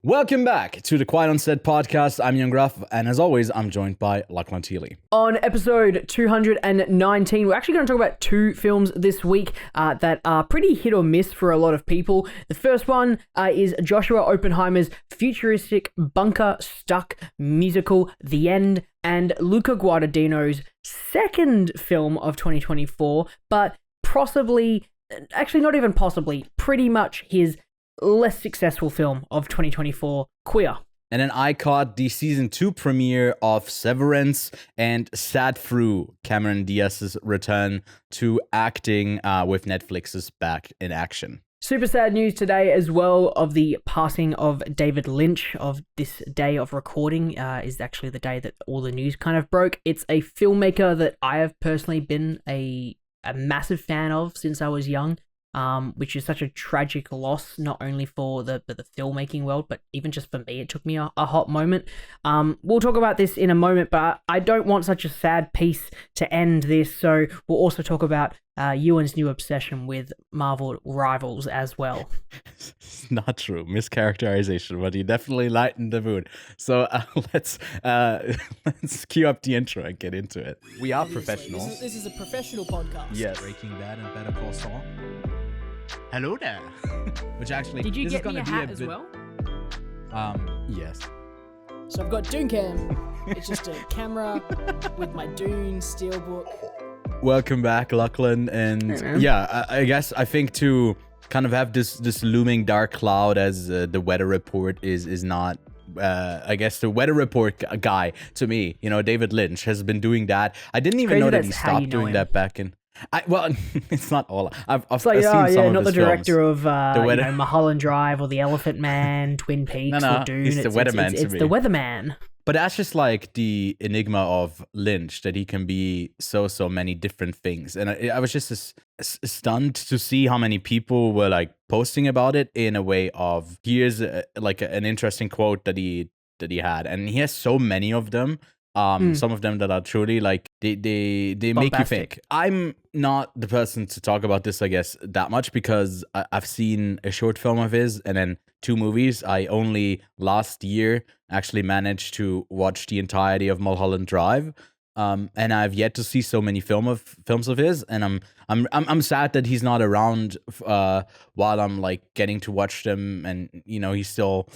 Welcome back to the Quiet on Set podcast. I'm Young Gruff, and as always, I'm joined by Lachlan Teely. On episode 219, we're actually going to talk about two films this week that are pretty hit or miss for a lot of people. The first one is Joshua Oppenheimer's futuristic bunker-stuck musical, The End, and Luca Guadagnino's second film of 2024, but possibly, actually not even possibly, pretty much his less successful film of 2024, Queer. And then I caught the season 2 premiere of Severance and sat through Cameron Diaz's return to acting with Netflix's Back in Action. Super sad news today as well of the passing of David Lynch. Of this day of recording is actually the day that all the news kind of broke. It's a filmmaker that I have personally been a massive fan of since I was young. Which is such a tragic loss, not only for the filmmaking world, but even just for me, it took me a hot moment. We'll talk about this in a moment, but I don't want such a sad piece to end this, so we'll also talk about Ewan's new obsession with Marvel rivals as well. It's not true. Mischaracterization, but you definitely lightened the mood. So let's cue up the intro and get into it. We are professionals. This is a professional podcast. Yes. Breaking Bad and Better Call Saul. Hello there. Which actually, Did you this get is gonna me a be hat a as bit, well? Yes. So I've got Dooncam. It's just a camera with my Dune steelbook. Welcome back, Lachlan, and I guess I think to kind of have this looming dark cloud as the weather report is not. I guess the weather report guy to me, David Lynch has been doing that. I didn't even know that he stopped doing that back in. It's not all. I've seen some of not the his director films. of Mulholland Drive or The Elephant Man, Twin Peaks, or Dune. It's the Weatherman to It's me. the Weatherman. But that's just like the enigma of Lynch, that he can be so many different things. And I was just stunned to see how many people were like posting about it in a way of, here's an interesting quote that he had. And he has so many of them. Some of them that are truly like they make you think. I'm not the person to talk about this, I guess, that much, because I've seen a short film of his and then 2 movies. I only last year actually managed to watch the entirety of Mulholland Drive, and I've yet to see so many films of his, and I'm sad that he's not around while I'm like getting to watch them, and he's still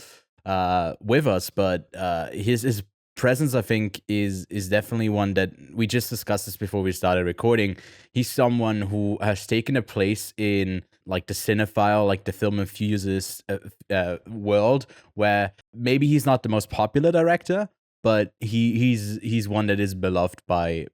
with us, but his presence, I think, is definitely one that we just discussed this before we started recording. He's someone who has taken a place in like the cinephile, like the film enthusiast world, where maybe he's not the most popular director, but he's one that is beloved by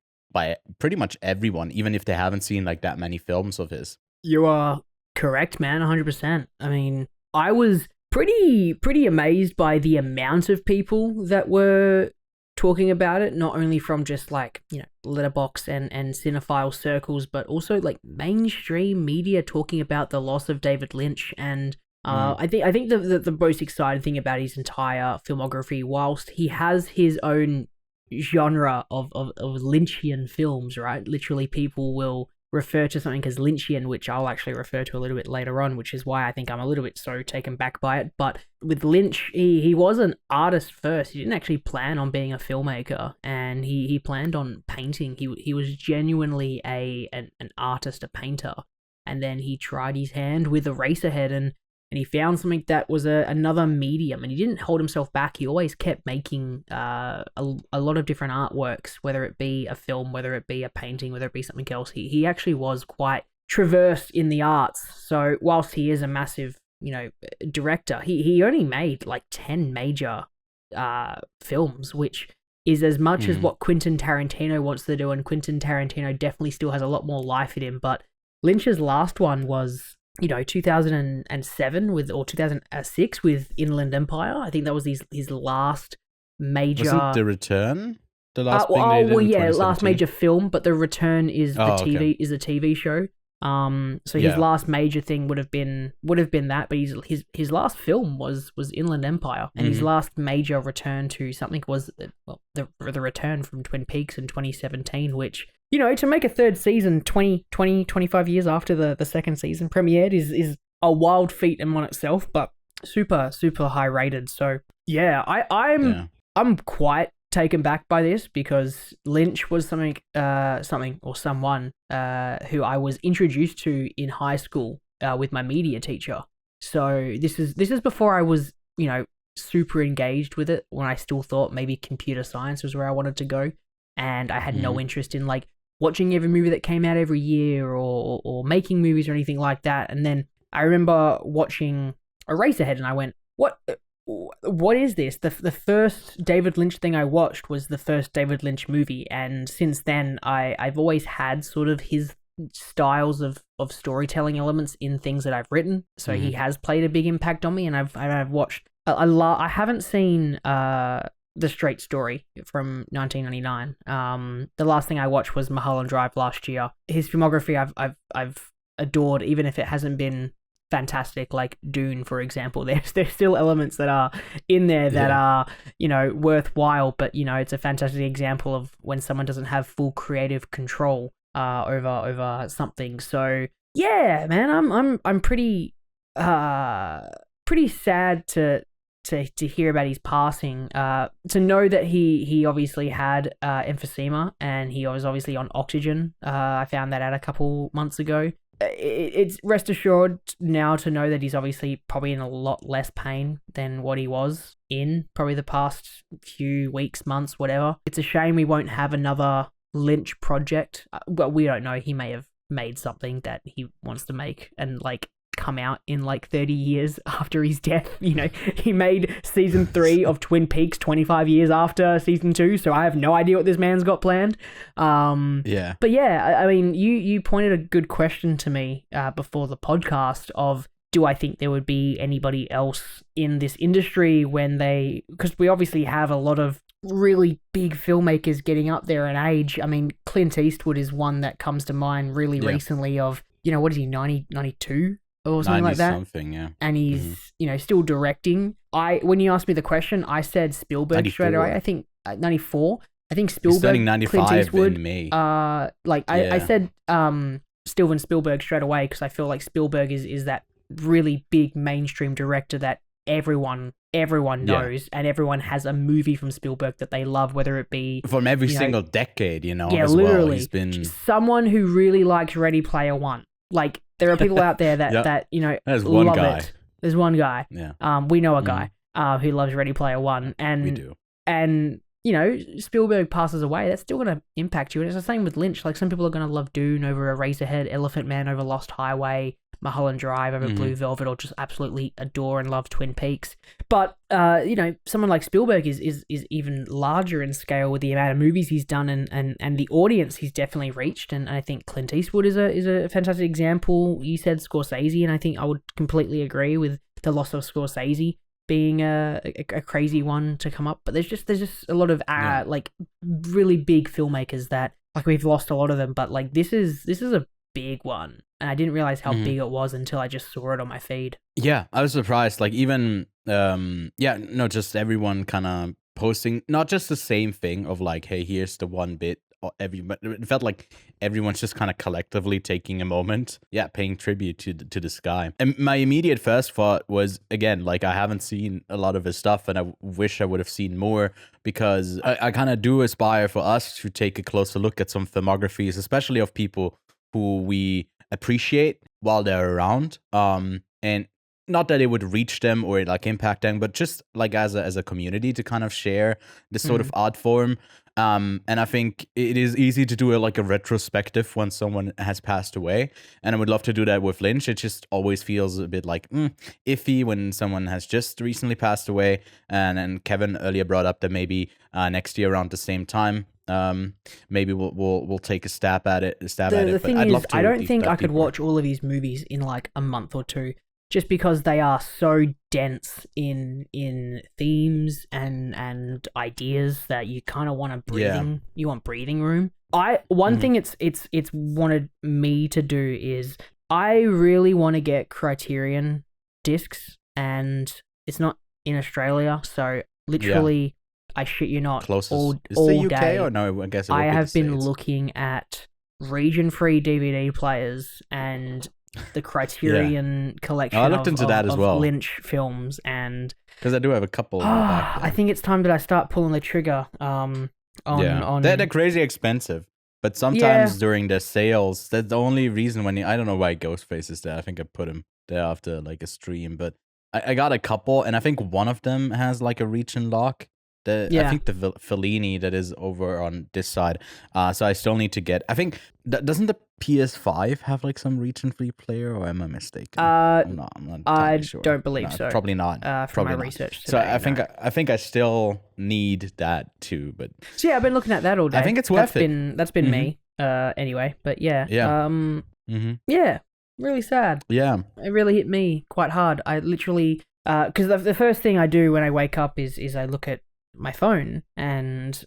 pretty much everyone, even if they haven't seen like that many films of his. You are correct, man, 100%. I mean, I was pretty amazed by the amount of people that were talking about it, not only from just like Letterboxd and cinephile circles, but also like mainstream media talking about the loss of David Lynch. And I think the most exciting thing about his entire filmography, whilst he has his own genre of Lynchian films, right? Literally, people will refer to something as Lynchian, which I'll actually refer to a little bit later on, which is why I think I'm a little bit so taken back by it. But with Lynch, he was an artist first. He didn't actually plan on being a filmmaker, and he planned on painting. He was genuinely an artist, a painter, and then he tried his hand with Eraserhead, and he found something that was another medium, and he didn't hold himself back. He always kept making a lot of different artworks, whether it be a film, whether it be a painting, whether it be something else. He actually was quite traversed in the arts. So whilst he is a massive, director, he only made like 10 major films, which is as much as what Quentin Tarantino wants to do, and Quentin Tarantino definitely still has a lot more life in him. But Lynch's last one was 2007 or 2006 with Inland Empire. I think that was his last major. Wasn't The Return the last thing they did in 2017? Last major film, but The Return is the TV show. So his last major thing would have been that, but his last film was Inland Empire, and his last major return to something was the return from Twin Peaks in 2017, which, to make a third season 25 years after the second season premiered is a wild feat in one itself. But super high rated. So yeah, I'm quite taken back by this because Lynch was someone who I was introduced to in high school with my media teacher. So this is before I was, super engaged with it, when I still thought maybe computer science was where I wanted to go, and I had no interest in like watching every movie that came out every year or making movies or anything like that. And then I remember watching Eraserhead and I went, what is this? The first David Lynch thing I watched was the first David Lynch movie, and since then I've always had sort of his styles of storytelling elements in things that I've written. So he has played a big impact on me, and I've watched I haven't seen The Straight Story from 1999. The last thing I watched was Mulholland Drive last year. His filmography I've adored, even if it hasn't been fantastic, like Dune, for example. There's still elements that are in there that are, worthwhile, but it's a fantastic example of when someone doesn't have full creative control over something. So yeah, man, I'm pretty sad to hear about his passing, to know that he obviously had emphysema and he was obviously on oxygen. I found that out a couple months ago. It's rest assured now to know that he's obviously probably in a lot less pain than what he was in probably the past few weeks, months, whatever. It's a shame we won't have another Lynch project. Well, we don't know. He may have made something that he wants to make and like come out in like 30 years after his death. He made season 3 of Twin Peaks 25 years after season 2, so I have no idea what this man's got planned. But yeah, I mean, you pointed a good question to me before the podcast of, do I think there would be anybody else in this industry because we obviously have a lot of really big filmmakers getting up there in age. I mean, Clint Eastwood is one that comes to mind really recently of, what is he, 92? Or something like that. And he's, still directing. When you asked me the question, I said Spielberg 94. Straight away. I think 94. I think Spielberg, turning 95 Clint Eastwood, in May. I said Steven Spielberg straight away because I feel like Spielberg is that really big mainstream director that everyone knows, and everyone has a movie from Spielberg that they love, whether it be from every single decade, Yeah, as literally. Well. He's been someone who really likes Ready Player One. Like, there are people out there that There's one love guy. it. There's one guy. Yeah. We know a guy who loves Ready Player One, and we do. And Spielberg passes away, that's still going to impact you. And it's the same with Lynch. Like, some people are going to love Dune over Eraserhead, Elephant Man over Lost Highway, Mulholland Drive over Blue Velvet, or just absolutely adore and love Twin Peaks. But someone like Spielberg is even larger in scale with the amount of movies he's done and the audience he's definitely reached. And I think Clint Eastwood is a fantastic example. You said Scorsese, and I think I would completely agree with the loss of Scorsese being a crazy one to come up. But there's just a lot of like really big filmmakers that, like, we've lost a lot of them. But like, this is a big one. And I didn't realize how big it was until I just saw it on my feed. Yeah, I was surprised. Like, even, just everyone kind of posting, not just the same thing of like, hey, here's the one bit, but it felt like everyone's just kind of collectively taking a moment, paying tribute to this guy. And my immediate first thought was, again, like, I haven't seen a lot of his stuff, and I wish I would have seen more, because I kind of do aspire for us to take a closer look at some filmographies, especially of people who we appreciate while they're around, and not that it would reach them or like impact them, but just like as a community to kind of share this sort of art form. And I think it is easy to do a retrospective when someone has passed away, and I would love to do that with Lynch. It just always feels a bit like iffy when someone has just recently passed away. And Kevin earlier brought up that maybe next year around the same time, maybe we'll take a stab at it. The thing is, I don't think I could watch all of these movies in like a month or two, just because they are so dense in themes and ideas that you kind of want you want breathing room. One thing it's wanted me to do is, I really want to get Criterion discs, and it's not in Australia, so literally, I shit you not, closest all the UK day, or no? I guess I have been looking at region-free DVD players and the Criterion collection. I looked into that as of well. Lynch films, and Because I do have a couple in the back there. I think it's time that I start pulling the trigger. On They're crazy expensive. But sometimes during the sales, that's the only reason I don't know why Ghostface is there. I think I put him there after like a stream, but I got a couple, and I think one of them has like a reach and lock. I think the Fellini that is over on this side. So I still need to get. I think doesn't the PS5 have like some reach and free player, or am I mistaken? I'm not I sure. don't believe so. Probably not. From probably my not. research today, So I think I still need that too. But so yeah, I've been looking at that all day. I think it's worth it. That's been me. Anyway, but yeah. Yeah. Really sad. Yeah. It really hit me quite hard. I literally, because the first thing I do when I wake up is I look at my phone, and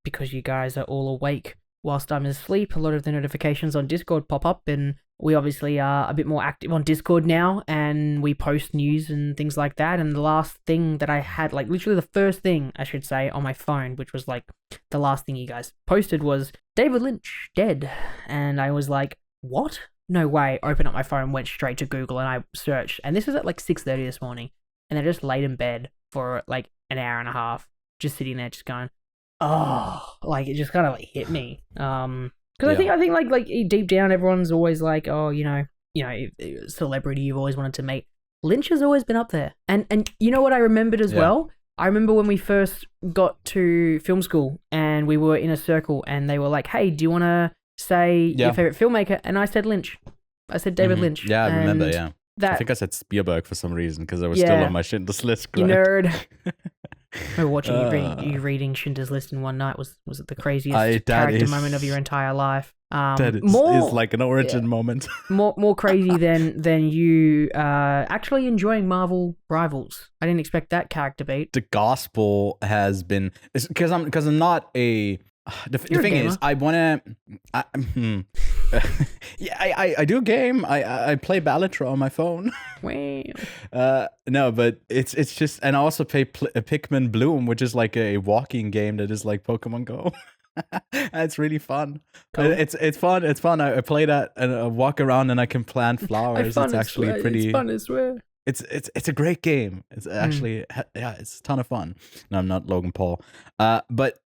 because you guys are all awake whilst I'm asleep, a lot of the notifications on Discord pop up, and we obviously are a bit more active on Discord now, and we post news and things like that. And the last thing that I had, like literally the first thing I should say on my phone, which was like the last thing you guys posted, was David Lynch dead. And I was like, what? No way. Open up my phone, went straight to Google, and I searched. And this was at like 6:30 this morning, and I just laid in bed for like an hour and a half, just sitting there, just going, oh, like it just kind of like hit me. Because I think like deep down, everyone's always like, oh, you know, celebrity you've always wanted to meet. Lynch has always been up there, and you know what I remembered as well. I remember when we first got to film school, and we were in a circle, and they were like, hey, do you want to say your favorite filmmaker? And I said Lynch. I said David Lynch. Yeah, I remember. Yeah. I think I said Spielberg for some reason because I was still on my Schindler's List. You nerd. I was watching you reading Schindler's List in one night. Was it the craziest character moment of your entire life? That is like an origin moment. more crazy than you actually enjoying Marvel Rivals. I didn't expect that character beat. The gospel has been because I'm not a. The thing is, I want to. I do game. I play Balatro on my phone. Wow. No, but it's just, and I also play Pikmin Bloom, which is like a walking game that is like Pokemon Go. It's really fun. Cool. It's fun. It's fun. I play that and I walk around and I can plant flowers. It's actually pretty. It's fun, I swear. It's a great game. It's actually it's a ton of fun. No, I'm not Logan Paul. But.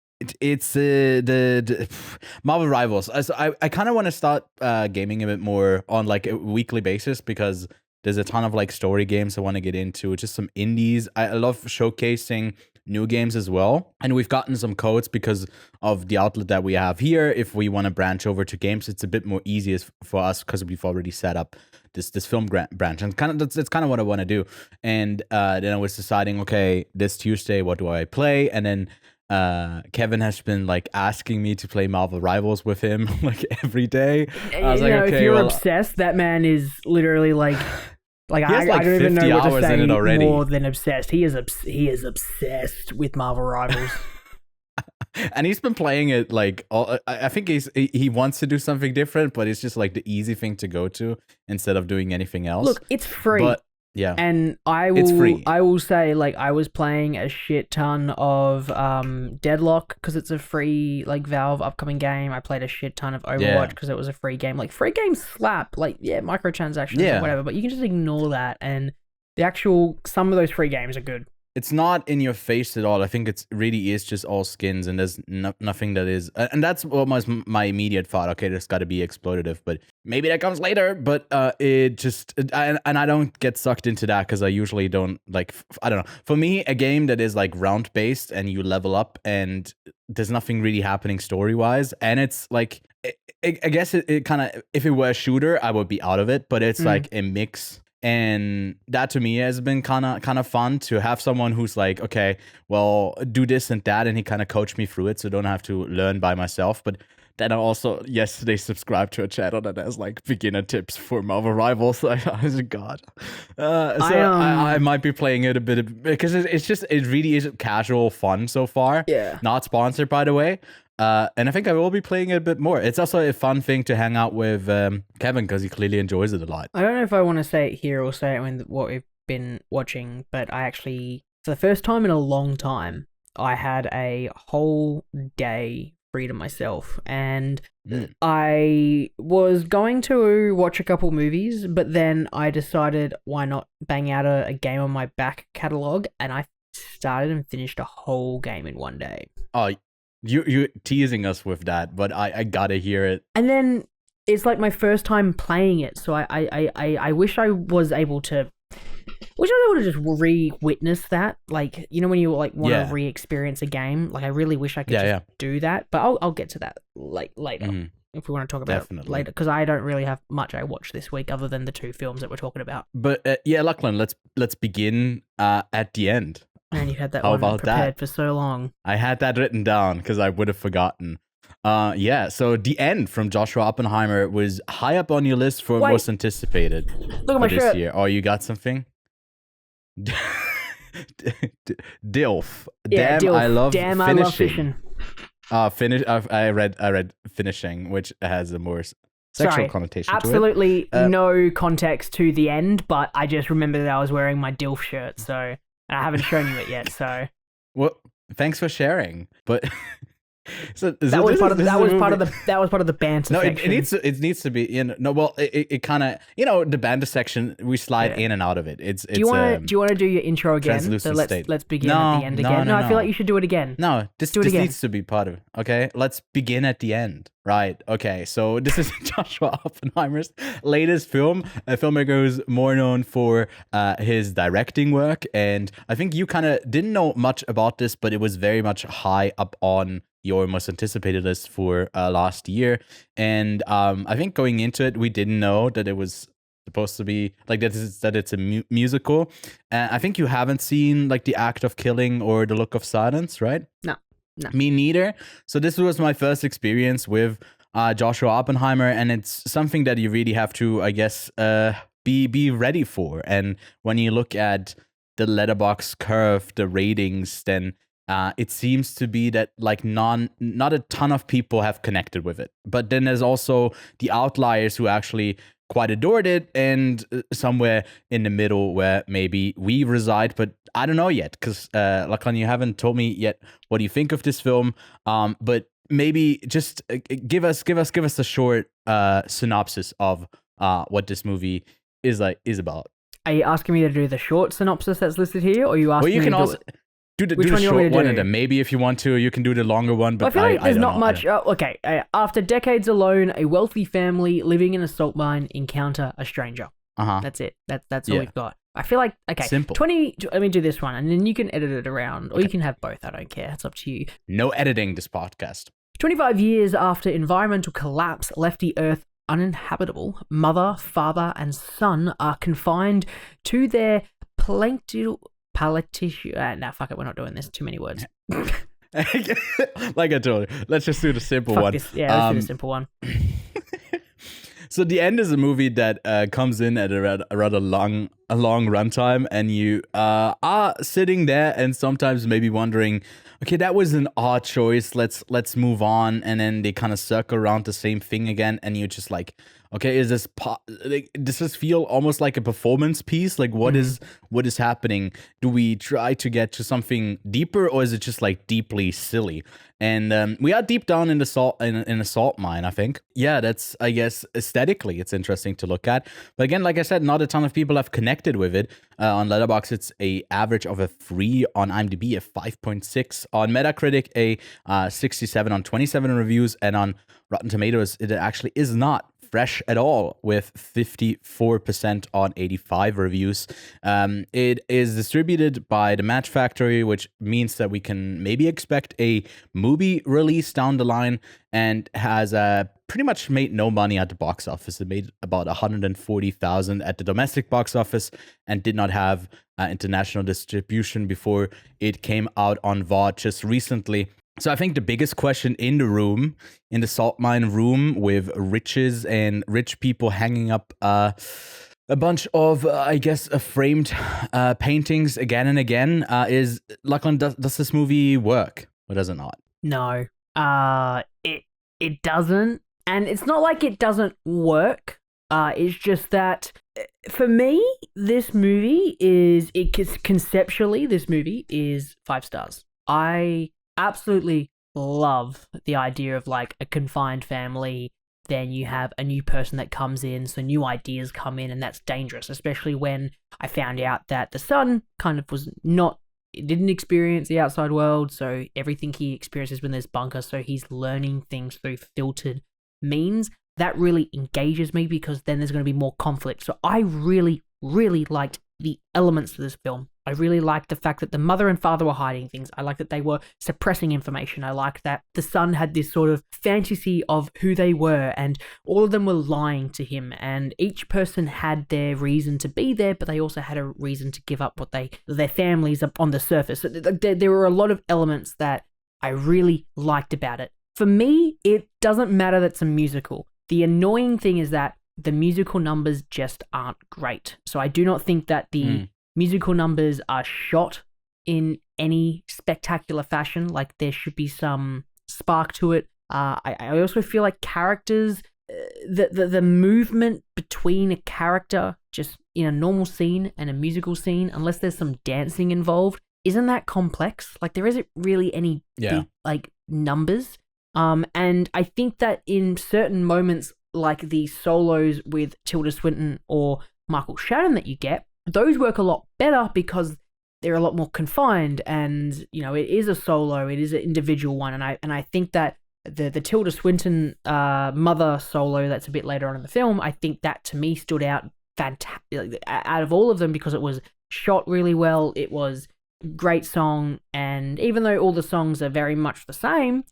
It's the Marvel Rivals. So I kind of want to start gaming a bit more on like a weekly basis because there's a ton of like story games I want to get into. Just some indies. I love showcasing new games as well. And we've gotten some codes because of the outlet that we have here. If we want to branch over to games, it's a bit more easy for us because we've already set up this film branch. And that's kind of what I want to do. And then I was deciding, okay, this Tuesday, what do I play? And then Kevin has been like asking me to play Marvel Rivals with him like every day. I was like, okay, if you're obsessed, that man is literally like I don't even know what to say more than obsessed. He is obsessed with Marvel Rivals. And he's been playing it like I think he wants to do something different, but it's just like the easy thing to go to instead of doing anything else. Look, it's free. But yeah, and it's free. I will say, like, I was playing a shit ton of Deadlock because it's a free like Valve upcoming game. I played a shit ton of Overwatch because it was a free game. Like, free games slap. Like, microtransactions or whatever, but you can just ignore that. And some of those free games are good. It's not in your face at all. I think it really is just all skins, and there's nothing that is. And that's what was my immediate thought. Okay, there's got to be exploitative, but maybe that comes later. But it just and I don't get sucked into that because I usually don't like. I don't know. For me, a game that is like round based and you level up and there's nothing really happening story wise, and it's like I guess it kind of, if it were a shooter, I would be out of it. But it's like a mix. And that to me has been kind of fun to have someone who's like, okay, well, do this and that, and he kind of coached me through it, so I don't have to learn by myself. But then I also yesterday subscribed to a channel that has like beginner tips for Marvel Rivals. I was God, I might be playing it a bit because it really is casual fun so far. Yeah, not sponsored by the way. And I think I will be playing it a bit more. It's also a fun thing to hang out with Kevin because he clearly enjoys it a lot. I don't know if I want to say it here or say it in what we've been watching, but I actually, for the first time in a long time, I had a whole day freedom myself, and I was going to watch a couple movies, but then I decided why not bang out a game on my back catalog, and I started and finished a whole game in one day. Oh, you're teasing us with that, but I gotta hear it. And then it's like my first time playing it, so I wish I was able to. Wish I was able to just re-witness that, like, you know, when you like want to re-experience a game. Like, I really wish I could just do that, but I'll get to that later if we want to talk about it later, because I don't really have much I watched this week other than the 2 films that we're talking about. But Lachlan, let's begin at the end. Man, you had that one prepared for so long. I had that written down because I would have forgotten. So The End from Joshua Oppenheimer was high up on your list for most anticipated. Look at my shirt. Year. Oh, you got something? Dilf. Yeah, Damn, Dilf. I love Damn, finishing. I love fishing. I read finishing, which has a more sexual connotation absolutely to it. No context to The End, but I just remember that I was wearing my Dilf shirt, so and I haven't shown you it yet. So, well, thanks for sharing. But that was part of the banter. No, section. it needs to be. It kind of, the banter section, we slide in and out of it. Do you want to do your intro again? So let's begin at the end again. No, I feel like you should do it again. No, this needs to be part of it. Okay, let's begin at the end. Right. Okay. So this is Joshua Oppenheimer's latest film. A filmmaker who's more known for his directing work, and I think you kind of didn't know much about this, but it was very much high up on your most anticipated list for last year. And I think going into it, we didn't know that it was supposed to be like that it's a musical. And I think you haven't seen like The Act of Killing or The Look of Silence, right? No. Me neither. So this was my first experience with Joshua Oppenheimer, and it's something that you really have to, I guess, be ready for. And when you look at the Letterboxd curve, the ratings, then it seems to be that like not a ton of people have connected with it. But then there's also the outliers who actually quite adored it, and somewhere in the middle where maybe we reside, but I don't know yet, because Lachlan, you haven't told me yet what you think of this film. But maybe just give us a short synopsis of what this movie is about. Are you asking me to do the short synopsis that's listed here, or are you asking me to do it? Do the short one, and then maybe if you want to, you can do the longer one. But I feel like there's not much. Okay, after decades alone, a wealthy family living in a salt mine encounter a stranger. That's it. That's all we've got. I feel like simple. Let me do this one, and then you can edit it around, or you can have both. I don't care. It's up to you. No editing this podcast. 25 years after environmental collapse left the Earth uninhabitable, mother, father, and son are confined to their fuck it, we're not doing this. Too many words. Like I told you, let's just do the simple one. Let's do the simple one. So The End is a movie that comes in at a rather long runtime, and you are sitting there and sometimes maybe wondering, okay, that was an odd choice. Let's move on, and then they kind of circle around the same thing again, and you're just like, okay, does this feel almost like a performance piece? Like what is happening? Do we try to get to something deeper, or is it just like deeply silly? And we are deep down in the salt mine, I think. Yeah, that's, I guess, aesthetically it's interesting to look at. But again, like I said, not a ton of people have connected with it. On Letterboxd, it's a average of a 3, on IMDb a 5.6, on Metacritic a 67 on 27 reviews, and on Rotten Tomatoes it actually is not fresh at all with 54% on 85 reviews. It is distributed by the Match Factory, which means that we can maybe expect a movie release down the line, and has pretty much made no money at the box office. It made about $140,000 at the domestic box office and did not have international distribution before it came out on VOD just recently. So I think the biggest question in the salt mine room with riches and rich people hanging up a bunch of, framed paintings again and again is, Lachlan, does this movie work or does it not? No, it doesn't. And it's not like it doesn't work. It's just that for me, this movie conceptually, this movie is 5 stars. I absolutely love the idea of like a confined family. Then you have a new person that comes in, so new ideas come in, and that's dangerous, especially when I found out that the son kind of didn't experience the outside world, so everything he experiences when there's bunker, so he's learning things through filtered means. That really engages me because then there's going to be more conflict. So I really, really liked the elements of this film. I really liked the fact that the mother and father were hiding things. I liked that they were suppressing information. I liked that the son had this sort of fantasy of who they were, and all of them were lying to him, and each person had their reason to be there, but they also had a reason to give up their families up on the surface. So there were a lot of elements that I really liked about it. For me, it doesn't matter that it's a musical. The annoying thing is that the musical numbers just aren't great. So I do not think that the musical numbers are shot in any spectacular fashion. Like, there should be some spark to it. I also feel like characters, the movement between a character just in a normal scene and a musical scene, unless there's some dancing involved, isn't that complex. Like, there isn't really any big, like, numbers. And I think that in certain moments, like the solos with Tilda Swinton or Michael Shannon that you get, those work a lot better because they're a lot more confined, and you know, it is a solo, it is an individual one, and I think that the Tilda Swinton mother solo that's a bit later on in the film, I think that to me stood out fantastic out of all of them because it was shot really well, it was great song, and even though all the songs are very much the same,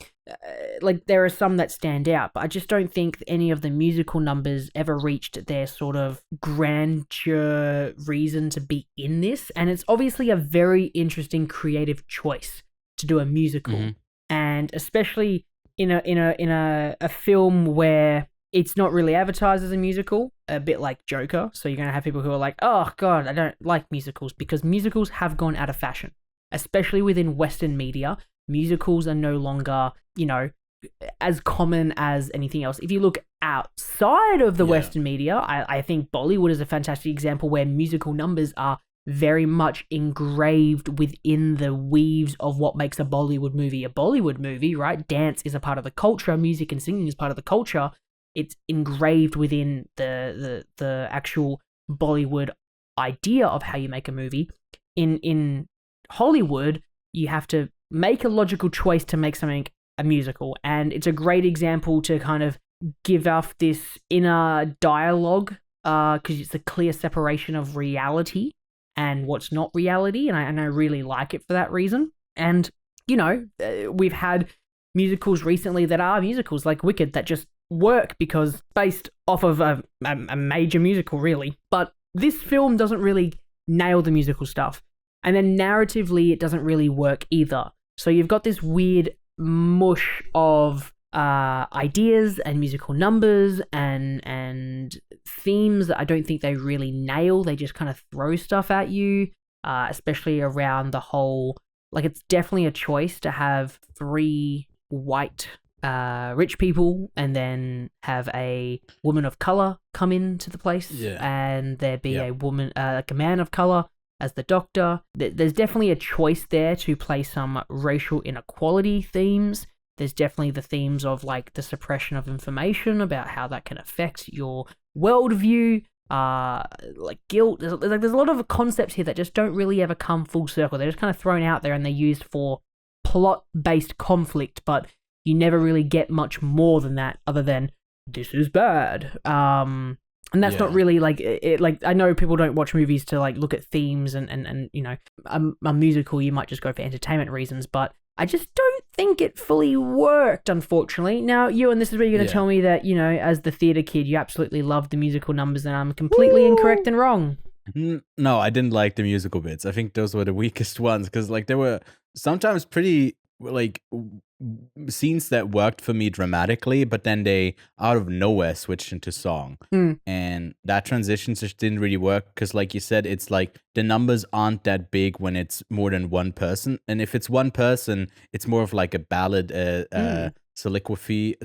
like there are some that stand out, but I just don't think any of the musical numbers ever reached their sort of grandeur reason to be in this. And it's obviously a very interesting creative choice to do a musical, and especially in a film where it's not really advertised as a musical, a bit like Joker. So you're going to have people who are like, oh God, I don't like musicals, because musicals have gone out of fashion, especially within Western media. Musicals are no longer, you know, as common as anything else. If you look outside of the Western media, I think Bollywood is a fantastic example where musical numbers are very much engraved within the weaves of what makes a Bollywood movie a Bollywood movie, right? Dance is a part of the culture, music and singing is part of the culture. It's engraved within the actual Bollywood idea of how you make a movie. In Hollywood, you have to make a logical choice to make something a musical, and it's a great example to kind of give off this inner dialogue, because it's a clear separation of reality and what's not reality, and I really like it for that reason. And you know, we've had musicals recently that are musicals like Wicked that just work because based off of a major musical, really. But this film doesn't really nail the musical stuff, and then narratively it doesn't really work either. So you've got this weird mush of ideas and musical numbers and themes that I don't think they really nail. They just kind of throw stuff at you, especially around the whole, like, it's definitely a choice to have 3 white rich people and then have a woman of color come into the place, and there be a woman, like a man of color as the doctor. There's definitely a choice there to play some racial inequality themes. There's definitely the themes of like the suppression of information about how that can affect your worldview, like guilt. There's a lot of concepts here that just don't really ever come full circle. They're just kind of thrown out there and they're used for plot-based conflict, but you never really get much more than that other than this is bad. And that's not really like it. Like, I know people don't watch movies to like look at themes and you know, a musical you might just go for entertainment reasons, but I just don't think it fully worked, unfortunately. Now, Ewan, this is where you're going to tell me that, you know, as the theater kid, you absolutely loved the musical numbers, and I'm completely incorrect and wrong. No, I didn't like the musical bits. I think those were the weakest ones because like there were sometimes pretty like scenes that worked for me dramatically, but then they out of nowhere switched into song, and that transition just didn't really work because, like you said, it's like the numbers aren't that big when it's more than one person, and if it's one person, it's more of like a ballad, soliloquy,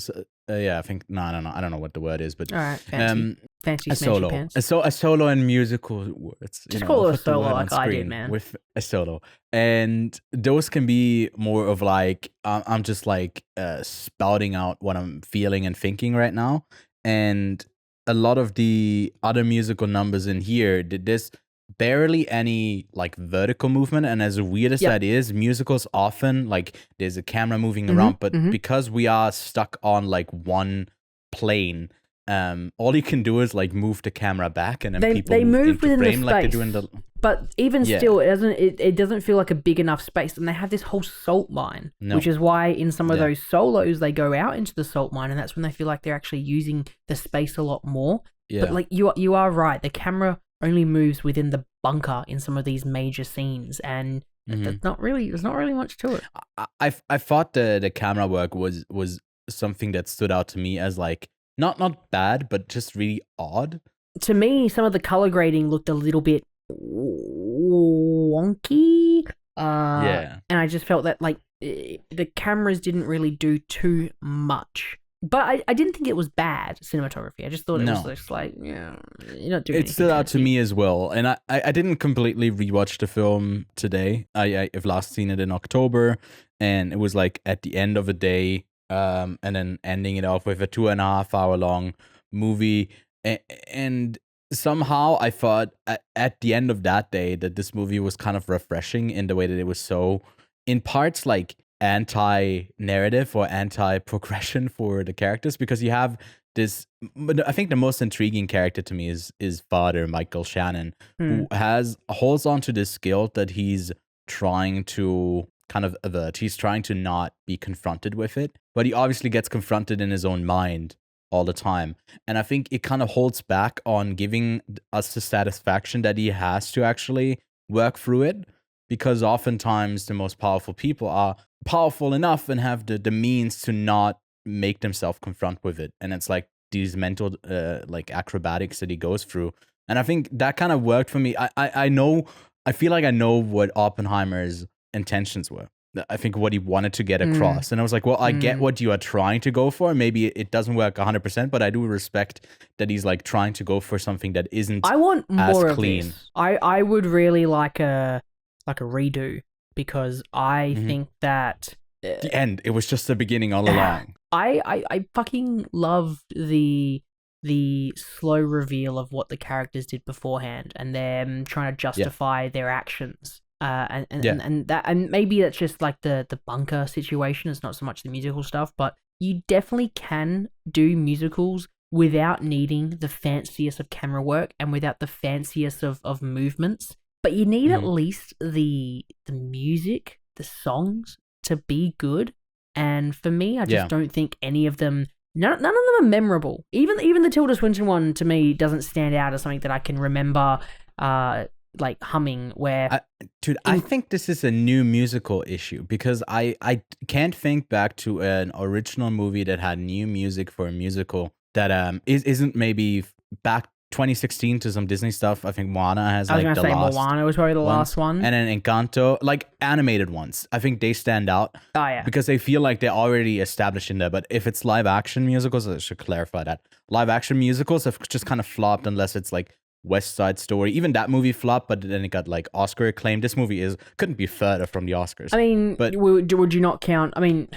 yeah, I think no, I don't know what the word is, but All right, fancy a smancy solo, pants. a solo in musical words. Just call it a put the word solo on like I did, screen man. with a solo, and those can be more of like I'm just like spouting out what I'm feeling and thinking right now, and a lot of the other musical numbers in here did this barely any like vertical movement, and as weird as that is, musicals often like there's a camera moving around, but because we are stuck on like one plane, all you can do is like move the camera back, and then they move into within frame the like they space, do in the. But even still, it doesn't feel like a big enough space, and they have this whole salt mine, which is why in some of those solos they go out into the salt mine, and that's when they feel like they're actually using the space a lot more. But like you are right, the camera only moves within the bunker in some of these major scenes, and there's not really much to it. I thought the camera work was something that stood out to me as like not bad, but just really odd. To me, some of the color grading looked a little bit wonky. And I just felt that like the cameras didn't really do too much. But I didn't think it was bad cinematography. I just thought it was just like, you're not doing it. It stood out to me as well. And I didn't completely rewatch the film today. I've last seen it in October, and it was like at the end of a day, and then ending it off with a 2.5 hour long movie. And somehow I thought at the end of that day that this movie was kind of refreshing in the way that it was so, in parts, like anti-narrative or anti-progression for the characters, because you have this, I think the most intriguing character to me is Feautre, Michael Shannon, who holds on to this guilt that he's trying to kind of avert. He's trying to not be confronted with it, but he obviously gets confronted in his own mind all the time. And I think it kind of holds back on giving us the satisfaction that he has to actually work through it, because oftentimes the most powerful people are powerful enough and have the means to not make themselves confront with it. And it's like these mental like acrobatics that he goes through. And I think that kind of worked for me. I feel like I know what Oppenheimer's intentions were. I think what he wanted to get across. And I was like, well, I get what you are trying to go for. Maybe it doesn't work 100%, but I do respect that he's like trying to go for something that isn't I want more as of clean. This. I would really like a redo, because I think that the end, it was just the beginning all along. I fucking loved the slow reveal of what the characters did beforehand, and them trying to justify their actions. And maybe that's just like the bunker situation. It's not so much the musical stuff, but you definitely can do musicals without needing the fanciest of camera work and without the fanciest of movements. But you need at least the music, the songs to be good. And for me, I just don't think any of them, none of them are memorable. Even the Tilda Swinton one to me doesn't stand out as something that I can remember like humming. Where I think this is a new musical issue, because I can't think back to an original movie that had new music for a musical that isn't maybe back 2016 to some Disney stuff. I think Moana has like the last. I was gonna say Moana was probably the last one, and then Encanto, like animated ones. I think they stand out. Oh yeah, because they feel like they're already established in there. But if it's live action musicals, I should clarify that live action musicals have just kind of flopped unless it's like West Side Story. Even that movie flopped, but then it got like Oscar acclaim. This movie couldn't be further from the Oscars. I mean, but would you not count? I mean,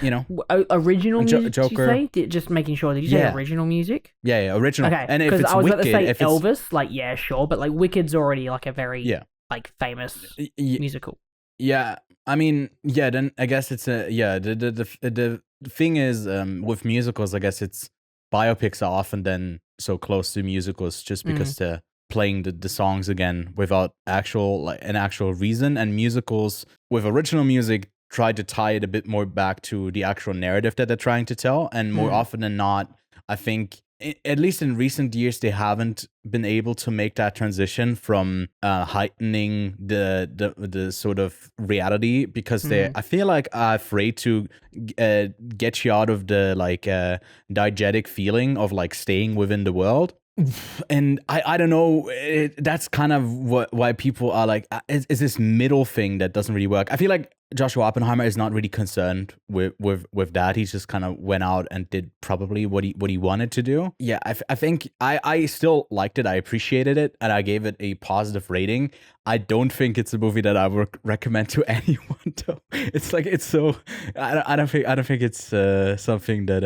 original music. Joker. Did you say? Just making sure. Did you say original music? Yeah, original. Okay, and if it's I was Wicked, about to say Elvis, like sure, but like Wicked's already like a very like famous musical. Yeah, I mean, then I guess it's the thing is with musicals, I guess it's biopics are often then so close to musicals just because they're playing the songs again without an actual reason, and musicals with original music try to tie it a bit more back to the actual narrative that they're trying to tell, and more often than not, I think at least in recent years they haven't been able to make that transition from heightening the sort of reality, because they I feel like are afraid to get you out of the like diegetic feeling of like staying within the world. And I don't know, that's kind of why people are like, is this middle thing that doesn't really work. I feel like Joshua Oppenheimer is not really concerned with that. He just kind of went out and did probably what he wanted to do. Yeah, I think I still liked it. I appreciated it, and I gave it a positive rating. I don't think it's a movie that I would recommend to anyone though. It's like it's so I don't think it's something that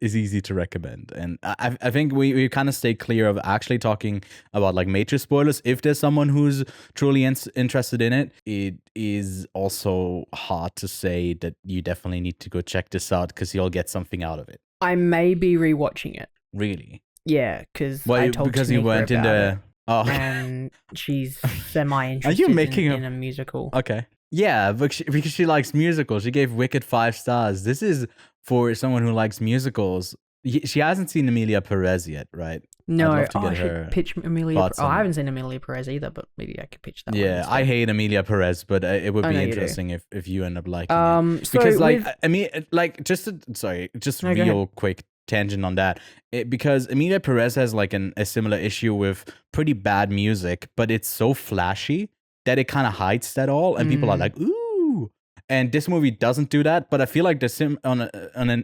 is easy to recommend. And I think we kind of stay clear of actually talking about like major spoilers. If there's someone who's truly interested in it, it is also hard to say that you definitely need to go check this out because you'll get something out of it. I may be rewatching it. Really? Yeah, because I told because you Tanika went in about the it, oh. and she's semi-interested Are you making in a musical. Okay. Yeah, because she likes musicals. She gave Wicked 5 stars. This is for someone who likes musicals. She hasn't seen Emilia Perez yet, right? No, I'd love to I get her should pitch Emilia. thoughts I on haven't seen Emilia Perez either, but maybe I could pitch that one. Yeah, instead. I hate Emilia Perez, but it would I be know you do. interesting if you end up liking it. So Because like with- I mean, like just No, go real quick tangent on that. Because Emilia Perez has like a similar issue with pretty bad music, but it's so flashy that it kind of hides that all, and people are like, ooh. And this movie doesn't do that, but I feel like on a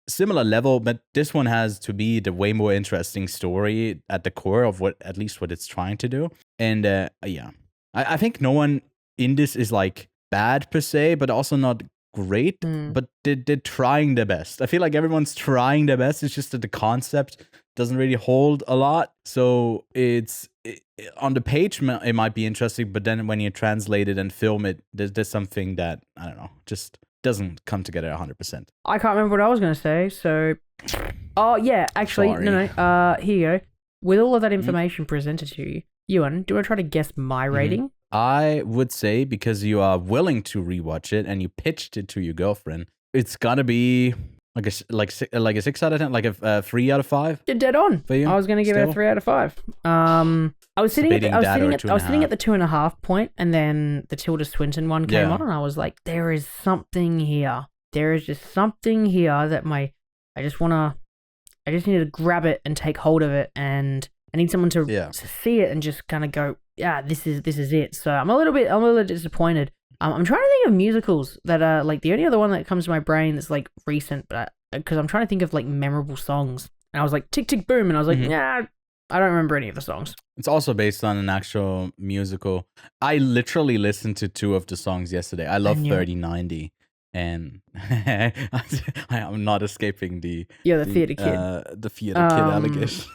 similar level, but this one has to be the way more interesting story at the core of at least what it's trying to do. And yeah, I think no one in this is like bad per se, but also not great, but they're trying their best. I feel like everyone's trying their best. It's just that the concept doesn't really hold a lot. So on the page, it might be interesting, but then when you translate it and film it, there's something that, I don't know, just doesn't come together 100%. I can't remember what I was going to say. So, oh yeah, actually, Sorry. no. Here you go. With all of that information presented to you, Ewan, do you want to try to guess my rating? I would say, because you are willing to rewatch it and you pitched it to your girlfriend, it's gotta be like a 6 out of 10, like a 3 out of 5. You're dead on. For you? I was going to give it a Still? 3 out of 5. I was sitting at Debating that or I was sitting 2.5. at the 2.5 point, and then the Tilda Swinton one came Yeah. on, and I was like, there is something here. There is just something here that I just need to grab it and take hold of it, and I need someone to see it and just kind of go, yeah, this is it. So I'm a little bit disappointed. I'm trying to think of musicals that are like the only other one that comes to my brain that's like recent, but because I'm trying to think of like memorable songs, and I was like Tick Tick Boom, and I was like, nah, I don't remember any of the songs. It's also based on an actual musical. I literally listened to 2 of the songs yesterday. I love 3090, and I'm not escaping the theater kid. The theater kid allegation.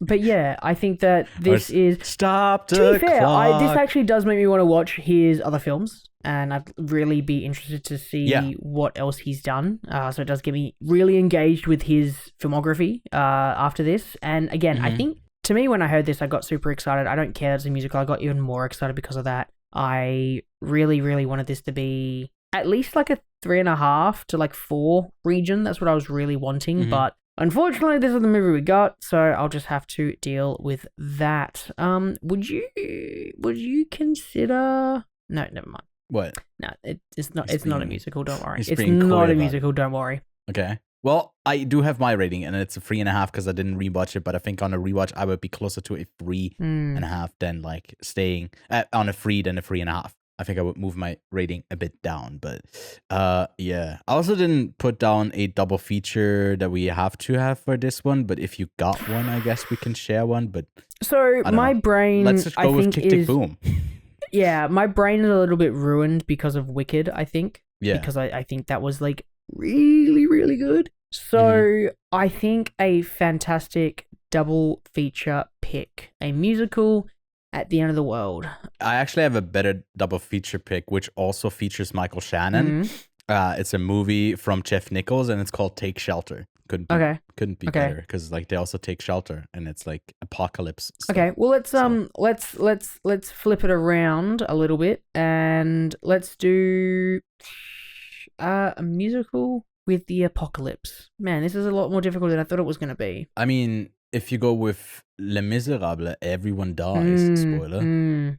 But yeah, I think that this is... Stop the To be fair, clock. this actually does make me want to watch his other films, and I'd really be interested to see what else he's done. So it does get me really engaged with his filmography after this. And again, I think, to me, when I heard this, I got super excited. I don't care that it's a musical. I got even more excited because of that. I really, really wanted this to be at least like a 3.5 to like 4 region. That's what I was really wanting, but unfortunately, this is the movie we got, so I'll just have to deal with that. Would you consider? No, never mind. What? No, it's not. It's not a musical. Don't worry. he's It's being coy not a about musical. Don't worry. Okay. Well, I do have my rating, and it's a 3.5 because I didn't rewatch it. But I think on a rewatch, I would be closer to a 3.5 than like staying on a 3 than a 3.5. I think I would move my rating a bit down, but yeah. I also didn't put down a double feature that we have to have for this one, but if you got one, I guess we can share one. But So my brain, let's just go with Tick Tick Boom. Yeah, my brain is a little bit ruined because of Wicked, I think. Yeah. Because I think that was like really, really good. So I think a fantastic double feature pick, a musical at the end of the world. I actually have a better double feature pick, which also features Michael Shannon. It's a movie from Jeff Nichols, and it's called Take Shelter. Couldn't be better because like they also take shelter, and it's like apocalypse stuff. Okay, well let's flip it around a little bit, and let's do a musical with the apocalypse. Man, this is a lot more difficult than I thought it was going to be. I mean, if you go with Les Miserables, everyone dies. Spoiler.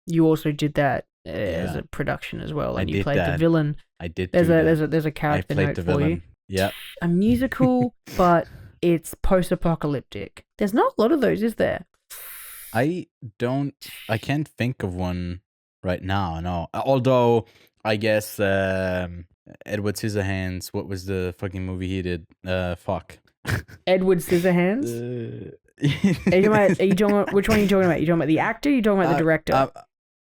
You also did that as a production as well, and you played the villain. I did. There's a character note for you. Yeah. A musical, but it's post-apocalyptic. There's not a lot of those, is there? I can't think of one right now. No. Although I guess Edward Scissorhands. What was the fucking movie he did? Fuck. Edward Scissorhands. Are you talking about, which one are you talking about? You talking about the actor? You talking about the director?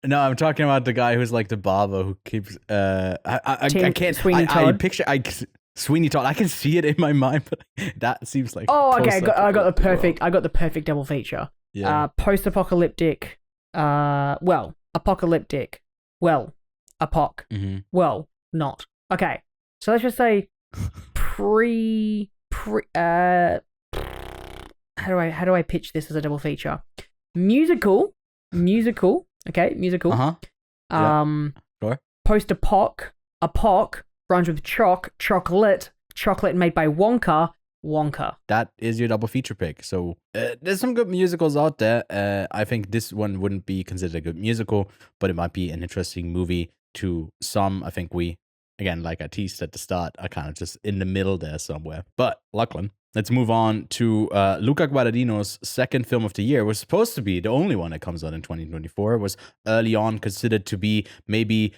No, I'm talking about the guy who's like the barber who keeps. I can't. Sweeney Todd. Sweeney Todd. I can see it in my mind, but that seems like. Oh, okay. I got the perfect double feature. Yeah. Post-apocalyptic. Apocalyptic. Well, apoc. Mm-hmm. Well, not. Okay. So let's just say how do I pitch this as a double feature? Musical. Okay, musical. Sure. Post-apoc rhymes with chocolate made by Wonka. That is your double feature pick. So there's some good musicals out there. I think this one wouldn't be considered a good musical, but it might be an interesting movie to some. I think we, again, like I teased at the start, are kind of just in the middle there somewhere. But Lachlan, let's move on to Luca Guadagnino's second film of the year. It was supposed to be the only one that comes out in 2024. It was early on considered to be maybe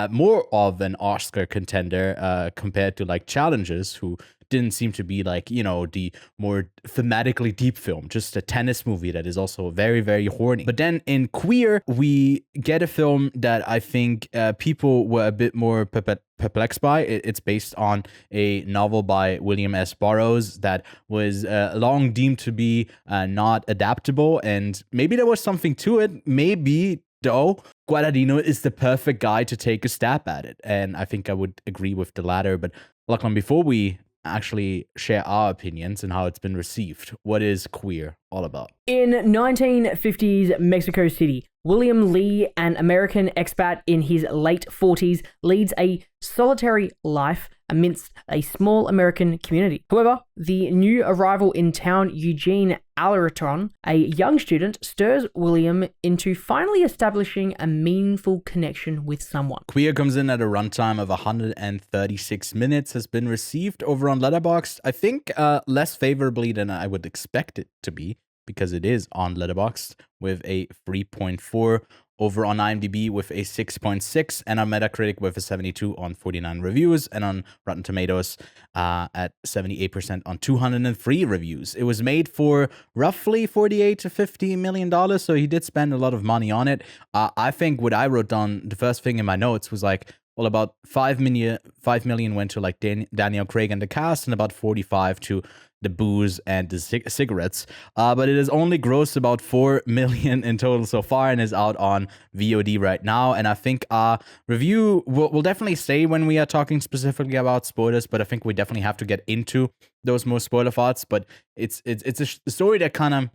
more of an Oscar contender compared to like Challenges, who didn't seem to be like, you know, the more thematically deep film, just a tennis movie that is also very, very horny. But then in Queer, we get a film that I think people were a bit more perplexed by. It's based on a novel by William S. Burroughs that was long deemed to be not adaptable, and maybe there was something to it. Maybe, though, Guadagnino is the perfect guy to take a stab at it, and I think I would agree with the latter. But Lachlan, before we actually share our opinions and how it's been received, what is Queer all about? In 1950s Mexico City, William Lee, an American expat in his late 40s, leads a solitary life amidst a small American community. However, the new arrival in town, Eugene Allerton, a young student, stirs William into finally establishing a meaningful connection with someone. Queer comes in at a runtime of 136 minutes, has been received over on Letterboxd, I think less favorably than I would expect it to be, because it is on Letterboxd with a 3.4, over on IMDb with a 6.6, and on Metacritic with a 72 on 49 reviews, and on Rotten Tomatoes at 78% on 203 reviews. It was made for roughly $48 to $50 million, so he did spend a lot of money on it. I think what I wrote down, the first thing in my notes was like, well, about $5 million went to like Daniel Craig and the cast, and about 45 to the booze and the cigarettes, but it has only grossed about $4 million in total so far and is out on VOD right now. And I think our review will definitely say when we are talking specifically about spoilers, but I think we definitely have to get into those more spoiler thoughts. But it's a story that kind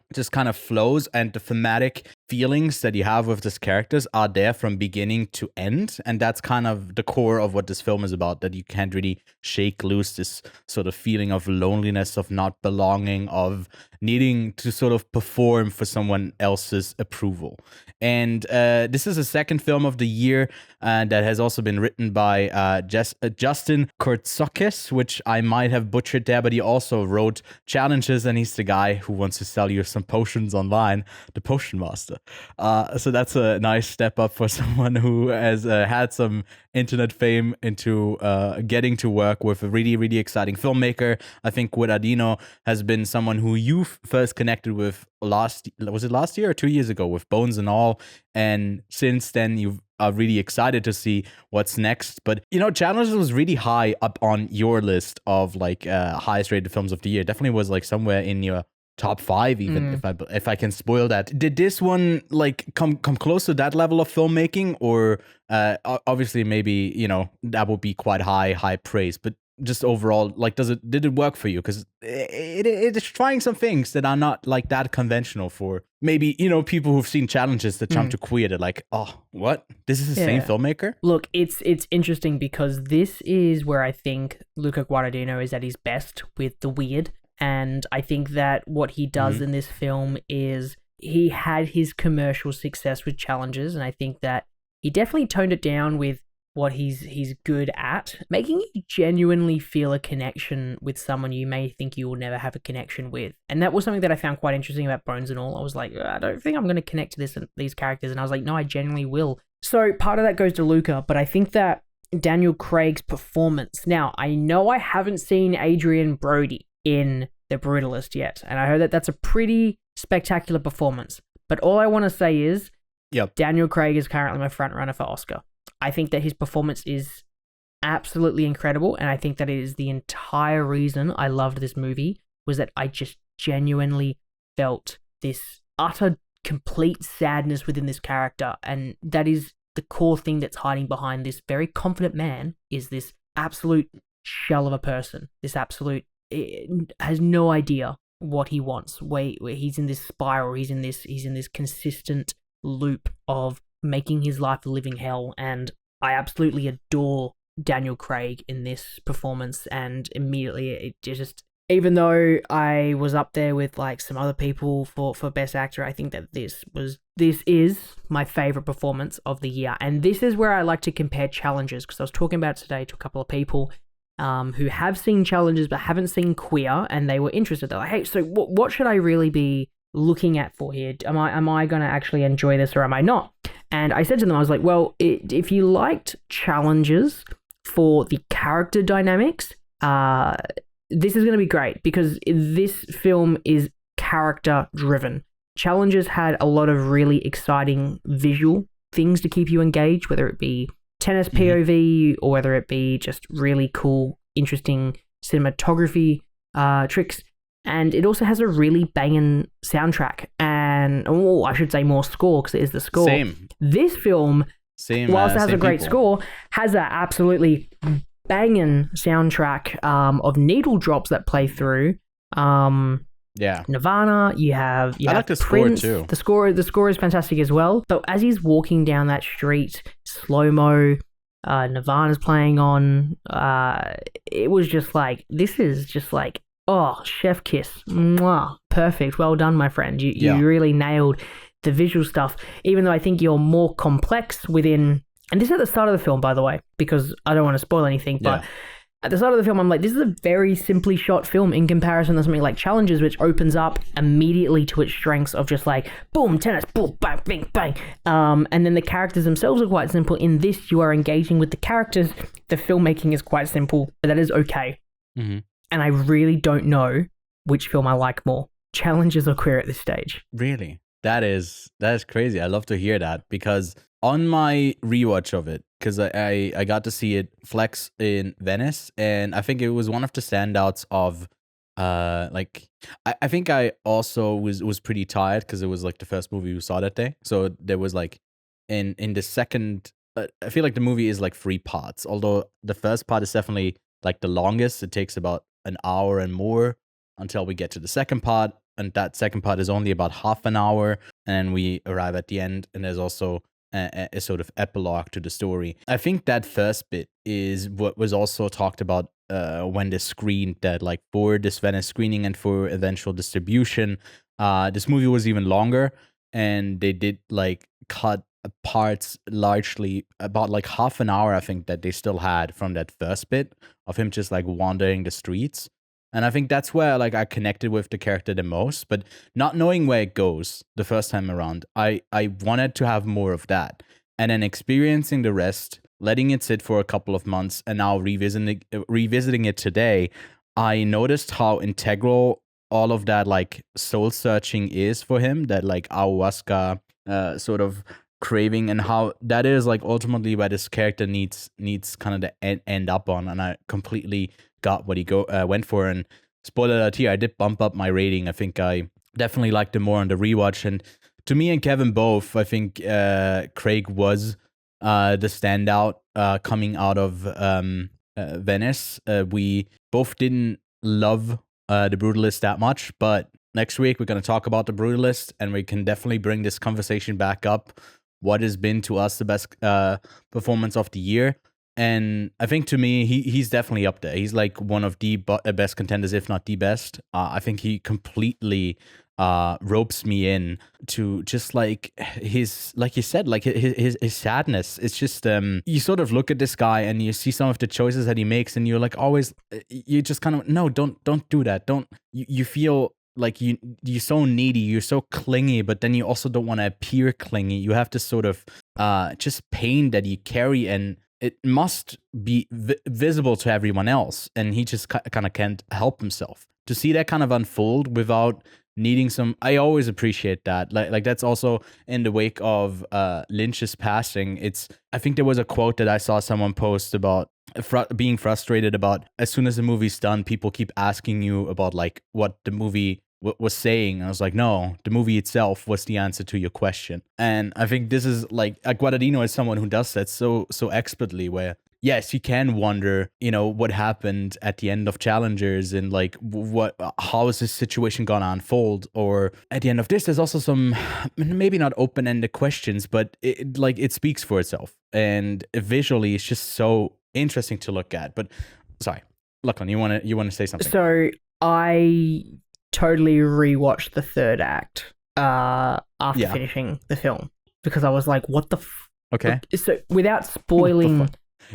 of flows, and the thematic feelings that you have with these characters are there from beginning to end, and that's kind of the core of what this film is about, that you can't really shake loose this sort of feeling of loneliness, of not belonging, of needing to sort of perform for someone else's approval. And this is the second film of the year that has also been written by Justin Kurtzokis, which I might have butchered there, but he also wrote Challenges, and he's the guy who wants to sell you some potions online, the Potion Master. So that's a nice step up for someone who has had some internet fame into getting to work with a really, really exciting filmmaker. I think Guadagnino has been someone who you first connected with last year or 2 years ago with Bones and All, and since then you are really excited to see what's next. But you know, Challenges was really high up on your list of like highest rated films of the year. Definitely was like somewhere in your top 5 even, if I can spoil that. Did this one like come close to that level of filmmaking, or obviously maybe, you know, that would be quite high praise, but just overall, like, did it work for you? Because it is trying some things that are not like that conventional for maybe, you know, people who've seen Challenges that jump to Queer. They're like, oh, what? This is the same filmmaker? Look, it's interesting because this is where I think Luca Guadagnino is at his best with the weird. And I think that what he does in this film is he had his commercial success with Challenges, and I think that he definitely toned it down with what he's good at, making you genuinely feel a connection with someone you may think you will never have a connection with. And that was something that I found quite interesting about Bones and All. I was like, I don't think I'm going to connect to these characters. And I was like, no, I genuinely will. So part of that goes to Luca, but I think that Daniel Craig's performance. Now, I know I haven't seen Adrian Brody in The Brutalist yet, and I heard that that's a pretty spectacular performance. But all I want to say is, Daniel Craig is currently my front runner for Oscar. I think that his performance is absolutely incredible, and I think that it is the entire reason I loved this movie, was that I just genuinely felt this utter, complete sadness within this character, and that is the core thing that's hiding behind this very confident man, is this absolute shell of a person. This absolute has no idea what he wants. Where he's in this spiral, he's in this consistent loop of making his life a living hell, and I absolutely adore Daniel Craig in this performance. And immediately it just, even though I was up there with like some other people for best actor, I think that this is my favorite performance of the year. And this is where I like to compare challenges, because I was talking about it today to a couple of people who have seen Challenges but haven't seen Queer, and they were interested. They're like, hey, so what should I really be looking at for here? Am I going to actually enjoy this, or am I not? And I said to them, I was like, well, if you liked Challenges for the character dynamics, this is going to be great, because this film is character driven. Challenges had a lot of really exciting visual things to keep you engaged, whether it be tennis POV or whether it be just really cool, interesting cinematography tricks. And it also has a really banging soundtrack, and I should say more score, because it is the score. Same. This film, whilst it has a great score, has an absolutely banging soundtrack of needle drops that play through. Nirvana, you have I like the Prince. score too. The score is fantastic as well. But as he's walking down that street, slow-mo, Nirvana's playing on, it was just like, this is just like, oh, chef kiss. Mwah. Perfect. Well done, my friend. You really nailed the visual stuff, even though I think you're more complex within, and this is at the start of the film, by the way, because I don't want to spoil anything, but at the start of the film, I'm like, this is a very simply shot film in comparison to something like Challenges, which opens up immediately to its strengths of just like, boom, tennis, boom, bang, bang, bang. And then the characters themselves are quite simple. In this, you are engaging with the characters. The filmmaking is quite simple, but that is okay. Mm-hmm. And I really don't know which film I like more, Challenges or Queer at this stage. Really? That is crazy. I love to hear that, because on my rewatch of it, because I got to see it flex in Venice, and I think it was one of the standouts of I think I also was pretty tired, because it was like the first movie we saw that day. So there was like in the second, I feel like the movie is like 3 parts, although the first part is definitely like the longest. It takes about an hour and more until we get to the second part, and that second part is only about half an hour, and we arrive at the end, and there's also a sort of epilogue to the story. I think that first bit is what was also talked about when they screened that, like for this Venice screening and for eventual distribution, this movie was even longer, and they did like cut parts largely about like half an hour, I think, that they still had from that first bit of him just like wandering the streets. And I think that's where like I connected with the character the most. But not knowing where it goes the first time around, I wanted to have more of that. And then experiencing the rest, letting it sit for a couple of months, and now revisiting it today, I noticed how integral all of that like soul searching is for him, that like ayahuasca sort of craving, and how that is like ultimately where this character needs kind of to end up on. And I completely got what he went for. And spoiler alert here, I did bump up my rating. I think I definitely liked him more on the rewatch. And to me and Kevin both, I think Craig was the standout coming out of Venice. We both didn't love The Brutalist that much, but next week we're going to talk about The Brutalist, and we can definitely bring this conversation back up. What has been to us the best performance of the year? And I think to me, he's definitely up there. He's like one of the best contenders, if not the best. I think he completely ropes me in to just like his, like you said, like his sadness. It's just you sort of look at this guy and you see some of the choices that he makes, and you're like always, you just kind of, no, don't do that. Don't, you feel like you're so needy, you're so clingy, but then you also don't want to appear clingy. You have this sort of just pain that you carry, and it must be visible to everyone else, and he just kind of can't help himself. To see that kind of unfold without needing some, I always appreciate that. Like that's also in the wake of Lynch's passing. I think there was a quote that I saw someone post about being frustrated about, as soon as the movie's done, people keep asking you about like what the movie was saying. I was like, no, the movie itself was the answer to your question. And I think this is like Guadagnino is someone who does that so expertly, where yes, you can wonder, what happened at the end of Challengers and like how is this situation gonna unfold? Or at the end of this, there's also some maybe not open-ended questions, but it speaks for itself. And visually, it's just so interesting to look at. But sorry, Lachlan, you want to say something? So I totally rewatched the third act after finishing the film, because I was like, what the okay. So without spoiling,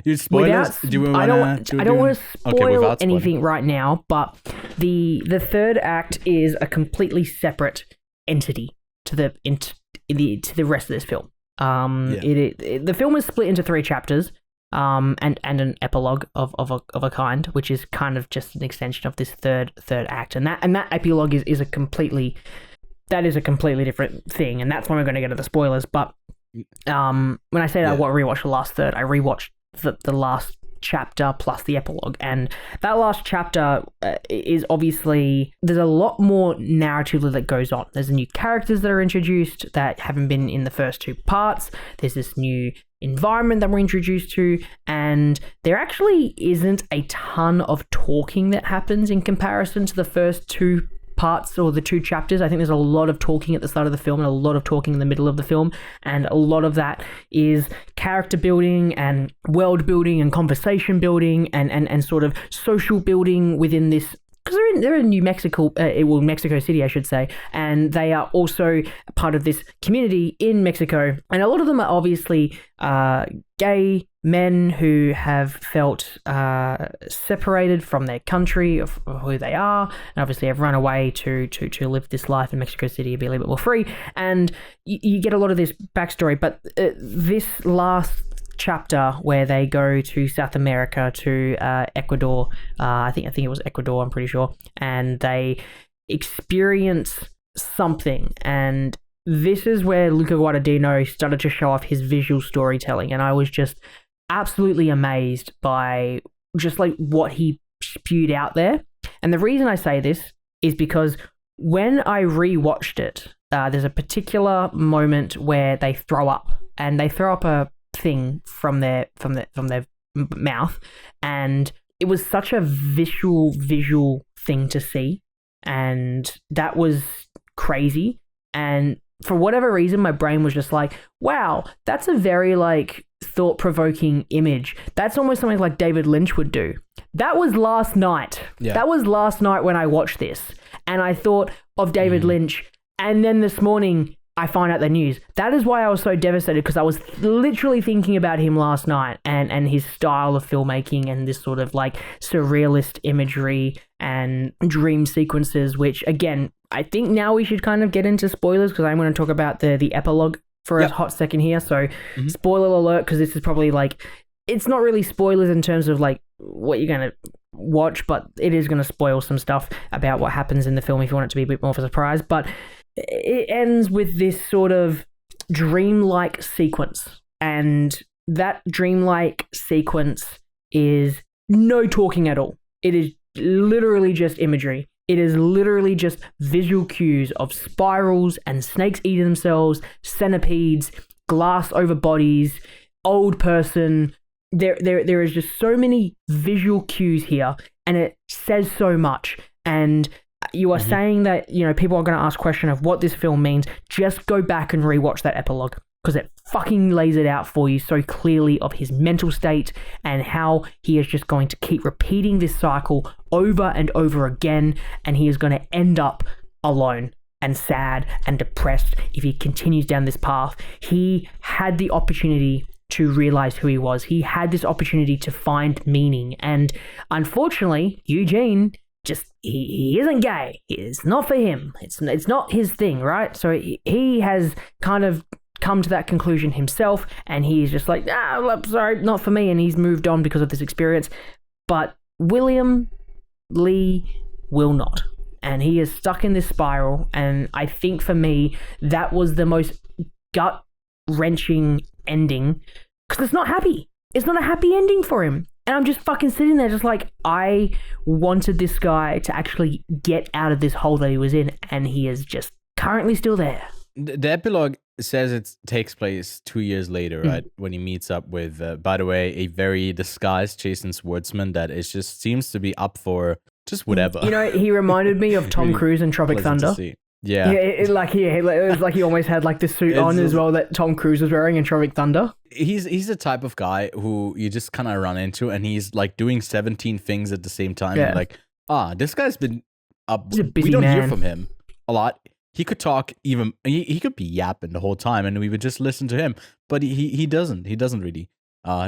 you spoilers? I don't want to spoil anything right now, but the third act is a completely separate entity to the rest of this film. The film is split into 3 chapters, and an epilogue of a kind, which is kind of just an extension of this third act, and that epilogue is a completely different thing, and that's when we're going to get to the spoilers. But when I say that I rewatched the last third, I rewatched the last chapter plus the epilogue, and that last chapter is obviously, there's a lot more narratively that goes on. There's new characters that are introduced that haven't been in the first 2 parts. There's this new environment that we're introduced to, and there actually isn't a ton of talking that happens in comparison to the first 2 parts or the 2 chapters. I think there's a lot of talking at the start of the film and a lot of talking in the middle of the film, and a lot of that is character building and world building and conversation building and sort of social building within this, because they're in New Mexico, Mexico City, I should say, and they are also part of this community in Mexico, and a lot of them are obviously gay men who have felt separated from their country of who they are, and obviously have run away to live this life in Mexico City and be a little bit more free, and you get a lot of this backstory. But this last chapter where they go to South America, to Ecuador, I think it was Ecuador, I'm pretty sure, and they experience something, and this is where Luca Guadagnino started to show off his visual storytelling, and I was just absolutely amazed by just like what he spewed out there. And the reason I say this is because when I rewatched it, there's a particular moment where they throw up, and they throw up a thing from their mouth, and it was such a visual thing to see, and that was crazy. And for whatever reason, my brain was just like, wow, that's a very like thought-provoking image. That's almost something like David Lynch would do. That was last night. Yeah. That was last night when I watched this, and I thought of David Lynch, and then this morning I find out the news. That is why I was so devastated, because I was literally thinking about him last night and his style of filmmaking and this sort of like surrealist imagery and dream sequences, which again, I think now we should kind of get into spoilers, because I'm going to talk about the epilogue for a hot second here. So spoiler alert, because this is probably like, it's not really spoilers in terms of like what you're going to watch, but it is going to spoil some stuff about what happens in the film if you want it to be a bit more of a surprise. But it ends with this sort of dreamlike sequence, and that dreamlike sequence is no talking at all. It is literally just imagery. It is literally just visual cues of spirals and snakes eating themselves, centipedes, glass over bodies, old person. There is just so many visual cues here, and it says so much. And you are saying that, people are going to ask question of what this film means. Just go back and rewatch that epilogue, because it fucking lays it out for you so clearly of his mental state and how he is just going to keep repeating this cycle over and over again, and he is going to end up alone and sad and depressed if he continues down this path. He had the opportunity to realize who he was. He had this opportunity to find meaning, and unfortunately, Eugene he isn't gay. It's not for him. It's not his thing, right? So he has kind of come to that conclusion himself, and he's just like, I'm sorry, not for me, and he's moved on because of this experience. But William Lee will not, and he is stuck in this spiral. And I think for me, that was the most gut-wrenching ending, because it's not happy. It's not a happy ending for him. And I'm just fucking sitting there just like, I wanted this guy to actually get out of this hole that he was in, and he is just currently still there. The epilogue says it takes place 2 years later, right? When he meets up with, by the way, a very disguised Jason Schwartzman that is just seems to be up for just whatever. You know, he reminded me of Tom Cruise in Tropic Thunder. Yeah. It was like he almost had like the suit on as well that Tom Cruise was wearing in Tropic Thunder. He's the type of guy who you just kind of run into, and he's like doing 17 things at the same time. Yeah. You're like, this guy's been up. He's a busy we don't hear man. from him a lot. He could talk even. He could be yapping the whole time, and we would just listen to him. But he doesn't. He doesn't really.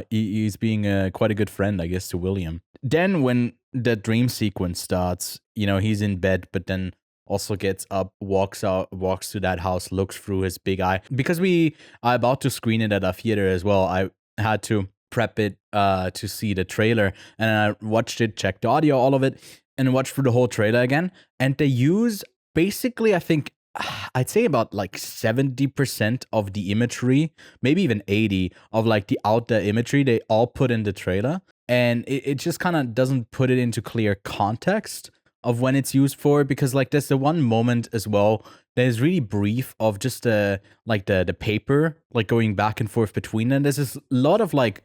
He's being quite a good friend, I guess, to William. Then when the dream sequence starts, you know, he's in bed, but then also gets up, walks to that house, looks through his big eye. Because we are about to screen it at our theater as well, I had to prep it to see the trailer, and I watched it, checked the audio, all of it, and watched through the whole trailer again. And they use basically, I think, I'd say about like 70% of the imagery, maybe even 80 of like the out there imagery, they all put in the trailer. And it just kind of doesn't put it into clear context of when it's used for, because like there's the one moment as well that is really brief of just the paper like going back and forth between them. There's this lot of like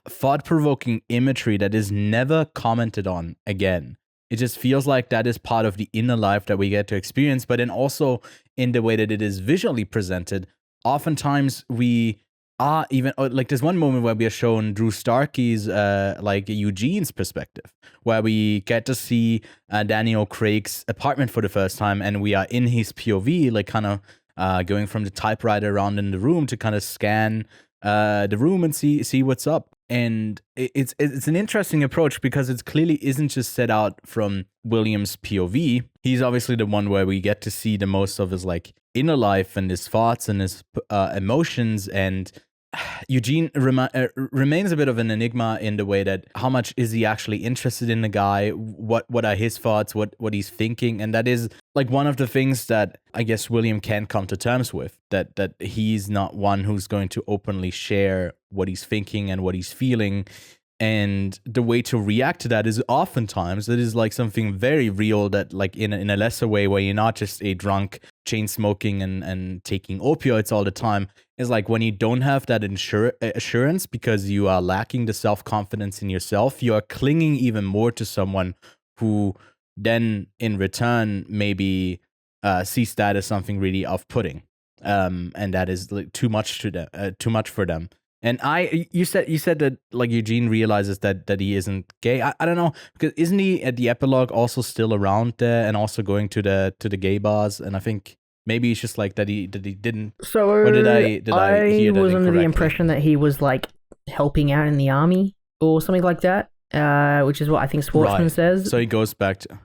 thought-provoking imagery that is never commented on again. It just feels like that is part of the inner life that we get to experience, but then also in the way that it is visually presented, oftentimes we are even like there's one moment where we are shown Drew Starkey's like Eugene's perspective, where we get to see Daniel Craig's apartment for the first time, and we are in his POV, like kind of going from the typewriter around in the room to kind of scan the room and see what's up. And it's an interesting approach because it clearly isn't just set out from William's POV. He's obviously the one where we get to see the most of his like inner life and his thoughts and his emotions. And Eugene remains a bit of an enigma in the way that how much is he actually interested in the guy? What are his thoughts? What he's thinking? And that is like one of the things that I guess William can come to terms with, that he's not one who's going to openly share what he's thinking and what he's feeling. And the way to react to that is oftentimes it is like something very real, that like in a lesser way, where you're not just a drunk chain smoking and taking opioids all the time. Is like when you don't have that assurance because you are lacking the self-confidence in yourself, you are clinging even more to someone who then in return maybe sees that as something really off-putting, and that is like too much for them. And you said that like Eugene realizes that he isn't gay. I don't know, because isn't he at the epilogue also still around there and also going to the gay bars? And I think maybe it's just like that he didn't. So or did I hear that was under the incorrectly? impression that he was like helping out in the army or something like that, which is what I think Sportsman says. So he goes back to.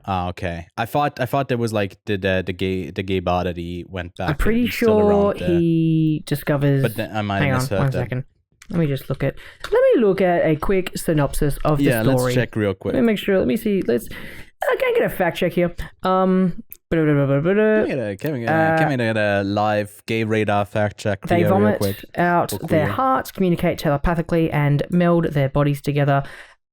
Okay. I thought there was like the gay bar that he went back. I'm pretty sure he discovers. But then I might hang have on, misheard one that. second. Let me look at a quick synopsis of the story. Yeah, let's check real quick. Let me make sure. Let me see. I can get a fact check here. Can we get a live gay radar fact check? They real vomit quick? out their hearts, communicate telepathically, and meld their bodies together.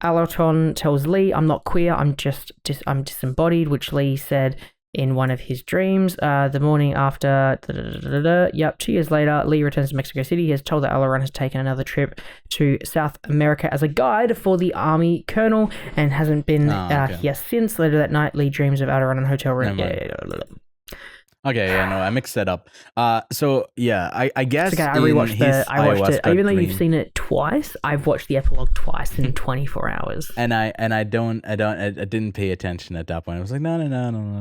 Allerton tells Lee, "I'm not queer. I'm disembodied," which Lee said in one of his dreams. The morning after, 2 years later, Lee returns to Mexico City. He is told that Alleron has taken another trip to South America as a guide for the Army colonel and hasn't been here since. Later that night, Lee dreams of Alleron in a hotel room. Okay, yeah, no, I mixed that up. So yeah, I guess okay, I watched it. Even though dream, you've seen it twice, I've watched the epilogue twice in 24 hours. And I didn't pay attention at that point. I was like, no,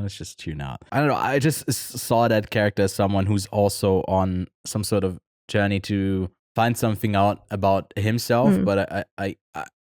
let's just tune out. I don't know. I just saw that character as someone who's also on some sort of journey to find something out about himself. But I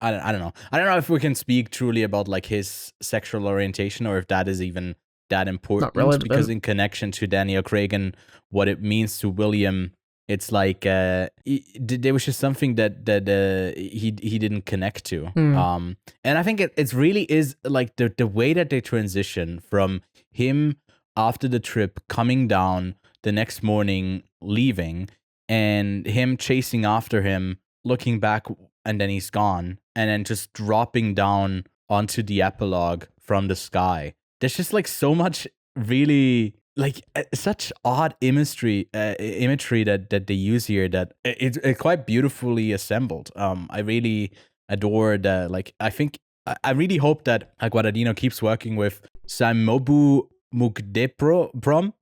don't know. I don't know if we can speak truly about like his sexual orientation or if that is even that important, because in connection to Daniel Craig and what it means to William It's like there was just something that he didn't connect to. And I think it's really is like the way that they transition from him after the trip coming down the next morning, leaving, and him chasing after him, looking back, and then he's gone, and then just dropping down onto the epilogue from the sky. There's just like so much really like such odd imagery that they use here that it's quite beautifully assembled. I really adore the like. I really hope that Guadagnino keeps working with Samobu Mukdeprom.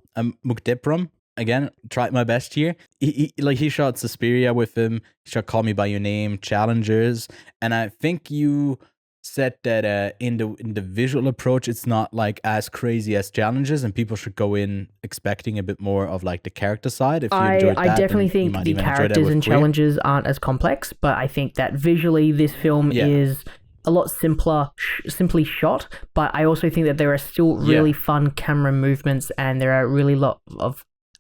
Again, tried my best here. He shot Suspiria with him. He shot Call Me by Your Name, Challengers, and I think you said that in the visual approach, it's not like as crazy as Challengers, and people should go in expecting a bit more of like the character side. If you enjoyed that, I definitely think the characters and challenges aren't as complex, but I think that visually this film is a lot simply shot. But I also think that there are still really fun camera movements, and there are really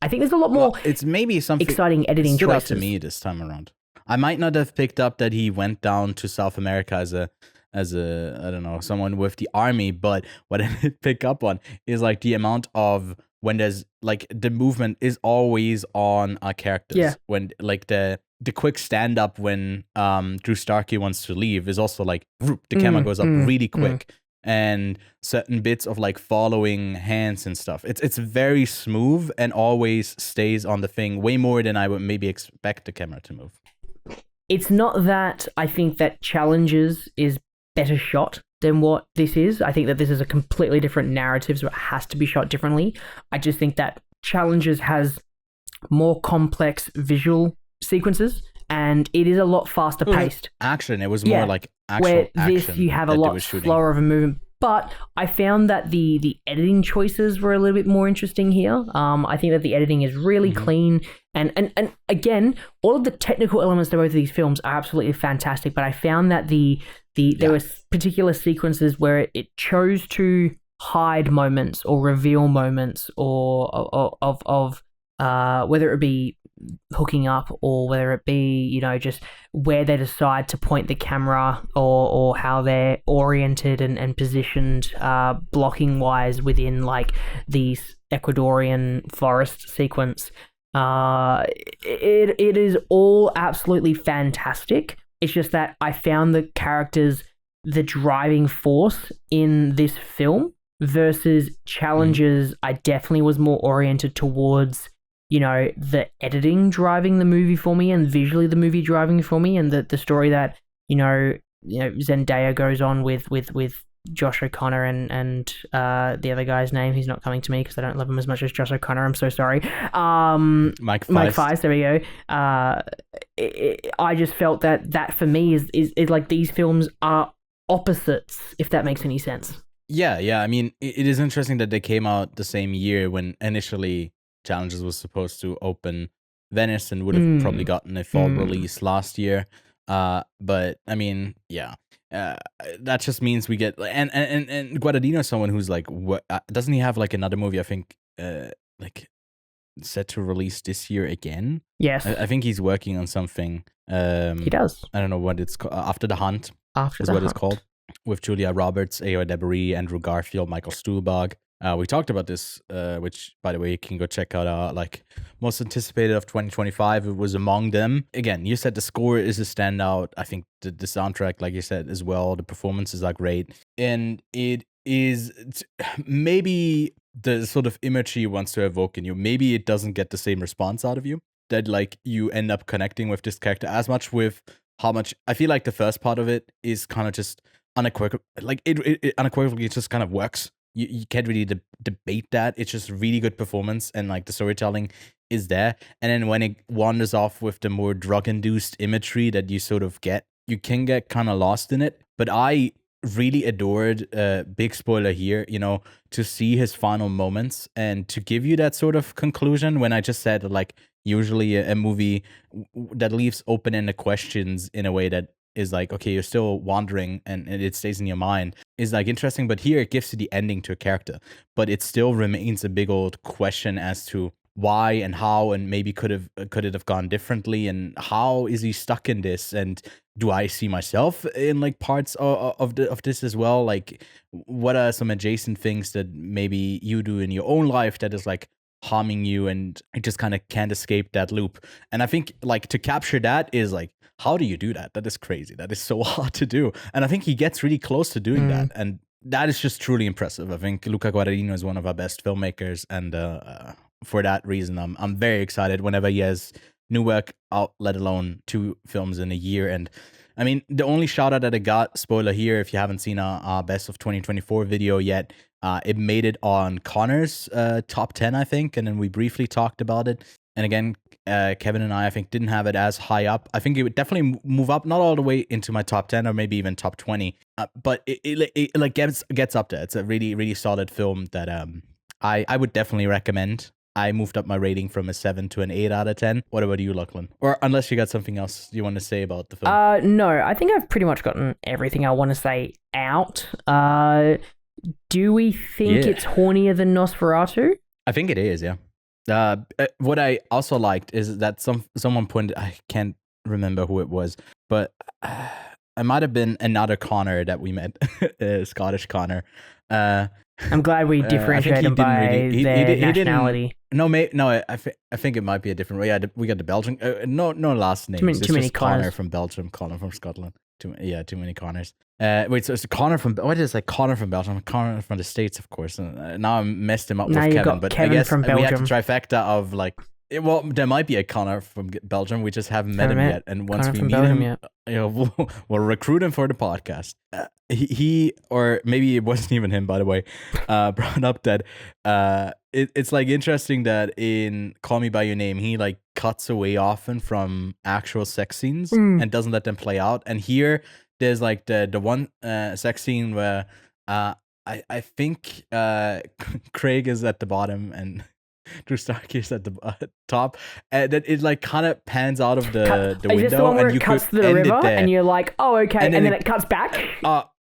I think there's a lot more. It's maybe something exciting editing stood out choices to me this time around. I might not have picked up that he went down to South America as a I don't know, someone with the army, but what I did pick up on is like the amount of when there's like the movement is always on our characters. Yeah. When like the quick stand up when Drew Starkey wants to leave is also like the camera goes up really quick. And certain bits of like following hands and stuff. It's very smooth and always stays on the thing way more than I would maybe expect the camera to move. It's not that I think that Challenges is better shot than what this is. I think that this is a completely different narrative, so it has to be shot differently. I just think that Challenges has more complex visual sequences, and it is a lot faster paced. Action. It was more like actual where action. This you have a lot slower of a movement. But I found that the editing choices were a little bit more interesting here. I think that the editing is really clean, and again, all of the technical elements to both of these films are absolutely fantastic. But I found that there were particular sequences where it chose to hide moments or reveal moments or of whether it be hooking up or whether it be, you know, just where they decide to point the camera or how they're oriented and positioned blocking wise within like these Ecuadorian forest sequence. It is all absolutely fantastic. It's just that I found the characters the driving force in this film versus Challenges. I definitely was more oriented towards, you know, the editing driving the movie for me and visually the movie driving for me, and the story that, you know, Zendaya goes on with Josh O'Connor and the other guy's name, he's not coming to me because I don't love him as much as Josh O'Connor. I'm so sorry. Mike Feist. There we go. I just felt that for me is like these films are opposites, if that makes any sense. Yeah. I mean, it is interesting that they came out the same year when initially Challenges was supposed to open Venice and would have probably gotten a fall release last year. But I mean, that just means we get and Guadagnino is someone who's like, what doesn't he have like another movie? I think like set to release this year again. Yes, I think he's working on something. He does. I don't know what it's called. After the Hunt. It's called, with Julia Roberts, Ayo Debris, Andrew Garfield, Michael Stuhlbarg. We talked about this, which, by the way, you can go check out our like most anticipated of 2025. It was among them. Again, you said the score is a standout. I think the soundtrack, like you said as well, the performances are great, and it is maybe the sort of imagery he wants to evoke in you. Maybe it doesn't get the same response out of you, that like you end up connecting with this character as much with how much. I feel like the first part of it is kind of just unequivocal. Like it unequivocally, it just kind of works. You can't really debate that. It's just really good performance, and like the storytelling is there. And then when it wanders off with the more drug-induced imagery that you sort of get, you can get kind of lost in it. But I really adored, big spoiler here, you know, to see his final moments and to give you that sort of conclusion when I just said like usually a movie that leaves open-ended questions in a way that is like, okay, you're still wandering and it stays in your mind, is like interesting. But here it gives you the ending to a character, but it still remains a big old question as to why and how, and maybe could it have gone differently, and how is he stuck in this, and do I see myself in like parts of this as well? Like, what are some adjacent things that maybe you do in your own life that is like harming you, and it just kind of can't escape that loop? And I think like to capture that is like, how do you do that? That is crazy. That is so hard to do. And I think he gets really close to doing that, and that is just truly impressive. I think Luca Guadagnino is one of our best filmmakers, and for that reason, I'm very excited whenever he has new work out, let alone 2 films in a year. And I mean, the only shout out that I got, spoiler here, if you haven't seen our best of 2024 video yet, it made it on Connor's top 10, I think, and then we briefly talked about it. And again, Kevin and I think, didn't have it as high up. I think it would definitely move up, not all the way into my top 10 or maybe even top 20, but it like gets up there. It's a really, really solid film that I would definitely recommend. I moved up my rating from a 7 to an 8 out of 10. What about you, Lachlan? Or unless you got something else you want to say about the film? No, I think I've pretty much gotten everything I want to say out. Do we think it's hornier than Nosferatu? I think it is, yeah. What I also liked is that someone pointed, I can't remember who it was, but it might have been another Connor that we met, Scottish Connor. I'm glad we differentiate them by their nationality. No, I think it might be a different way. Yeah, we got the Belgian. No last names. Too many Connor from Belgium, Connor from Scotland. Too many Connors. Wait, so it's Connor from, what is it? Connor from Belgium, Connor from the States, of course. Now I messed him up with Kevin, but Kevin I guess from we had the Belgium. trifecta of like, well, there might be a Connor from Belgium. We just haven't met him yet. And once Connor we from meet Belgium him, yet. we'll recruit him for the podcast. He or maybe it wasn't even him, by the way, brought up that it's like interesting that in Call Me by Your Name, he like cuts away often from actual sex scenes and doesn't let them play out. And here there's like the one sex scene where I think Craig is at the bottom and Drew Stark is at the top, and then it like kind of pans out of the window, is this the one where and you it cuts could to the end river, it there. and you're like, oh, okay, and then it cuts back?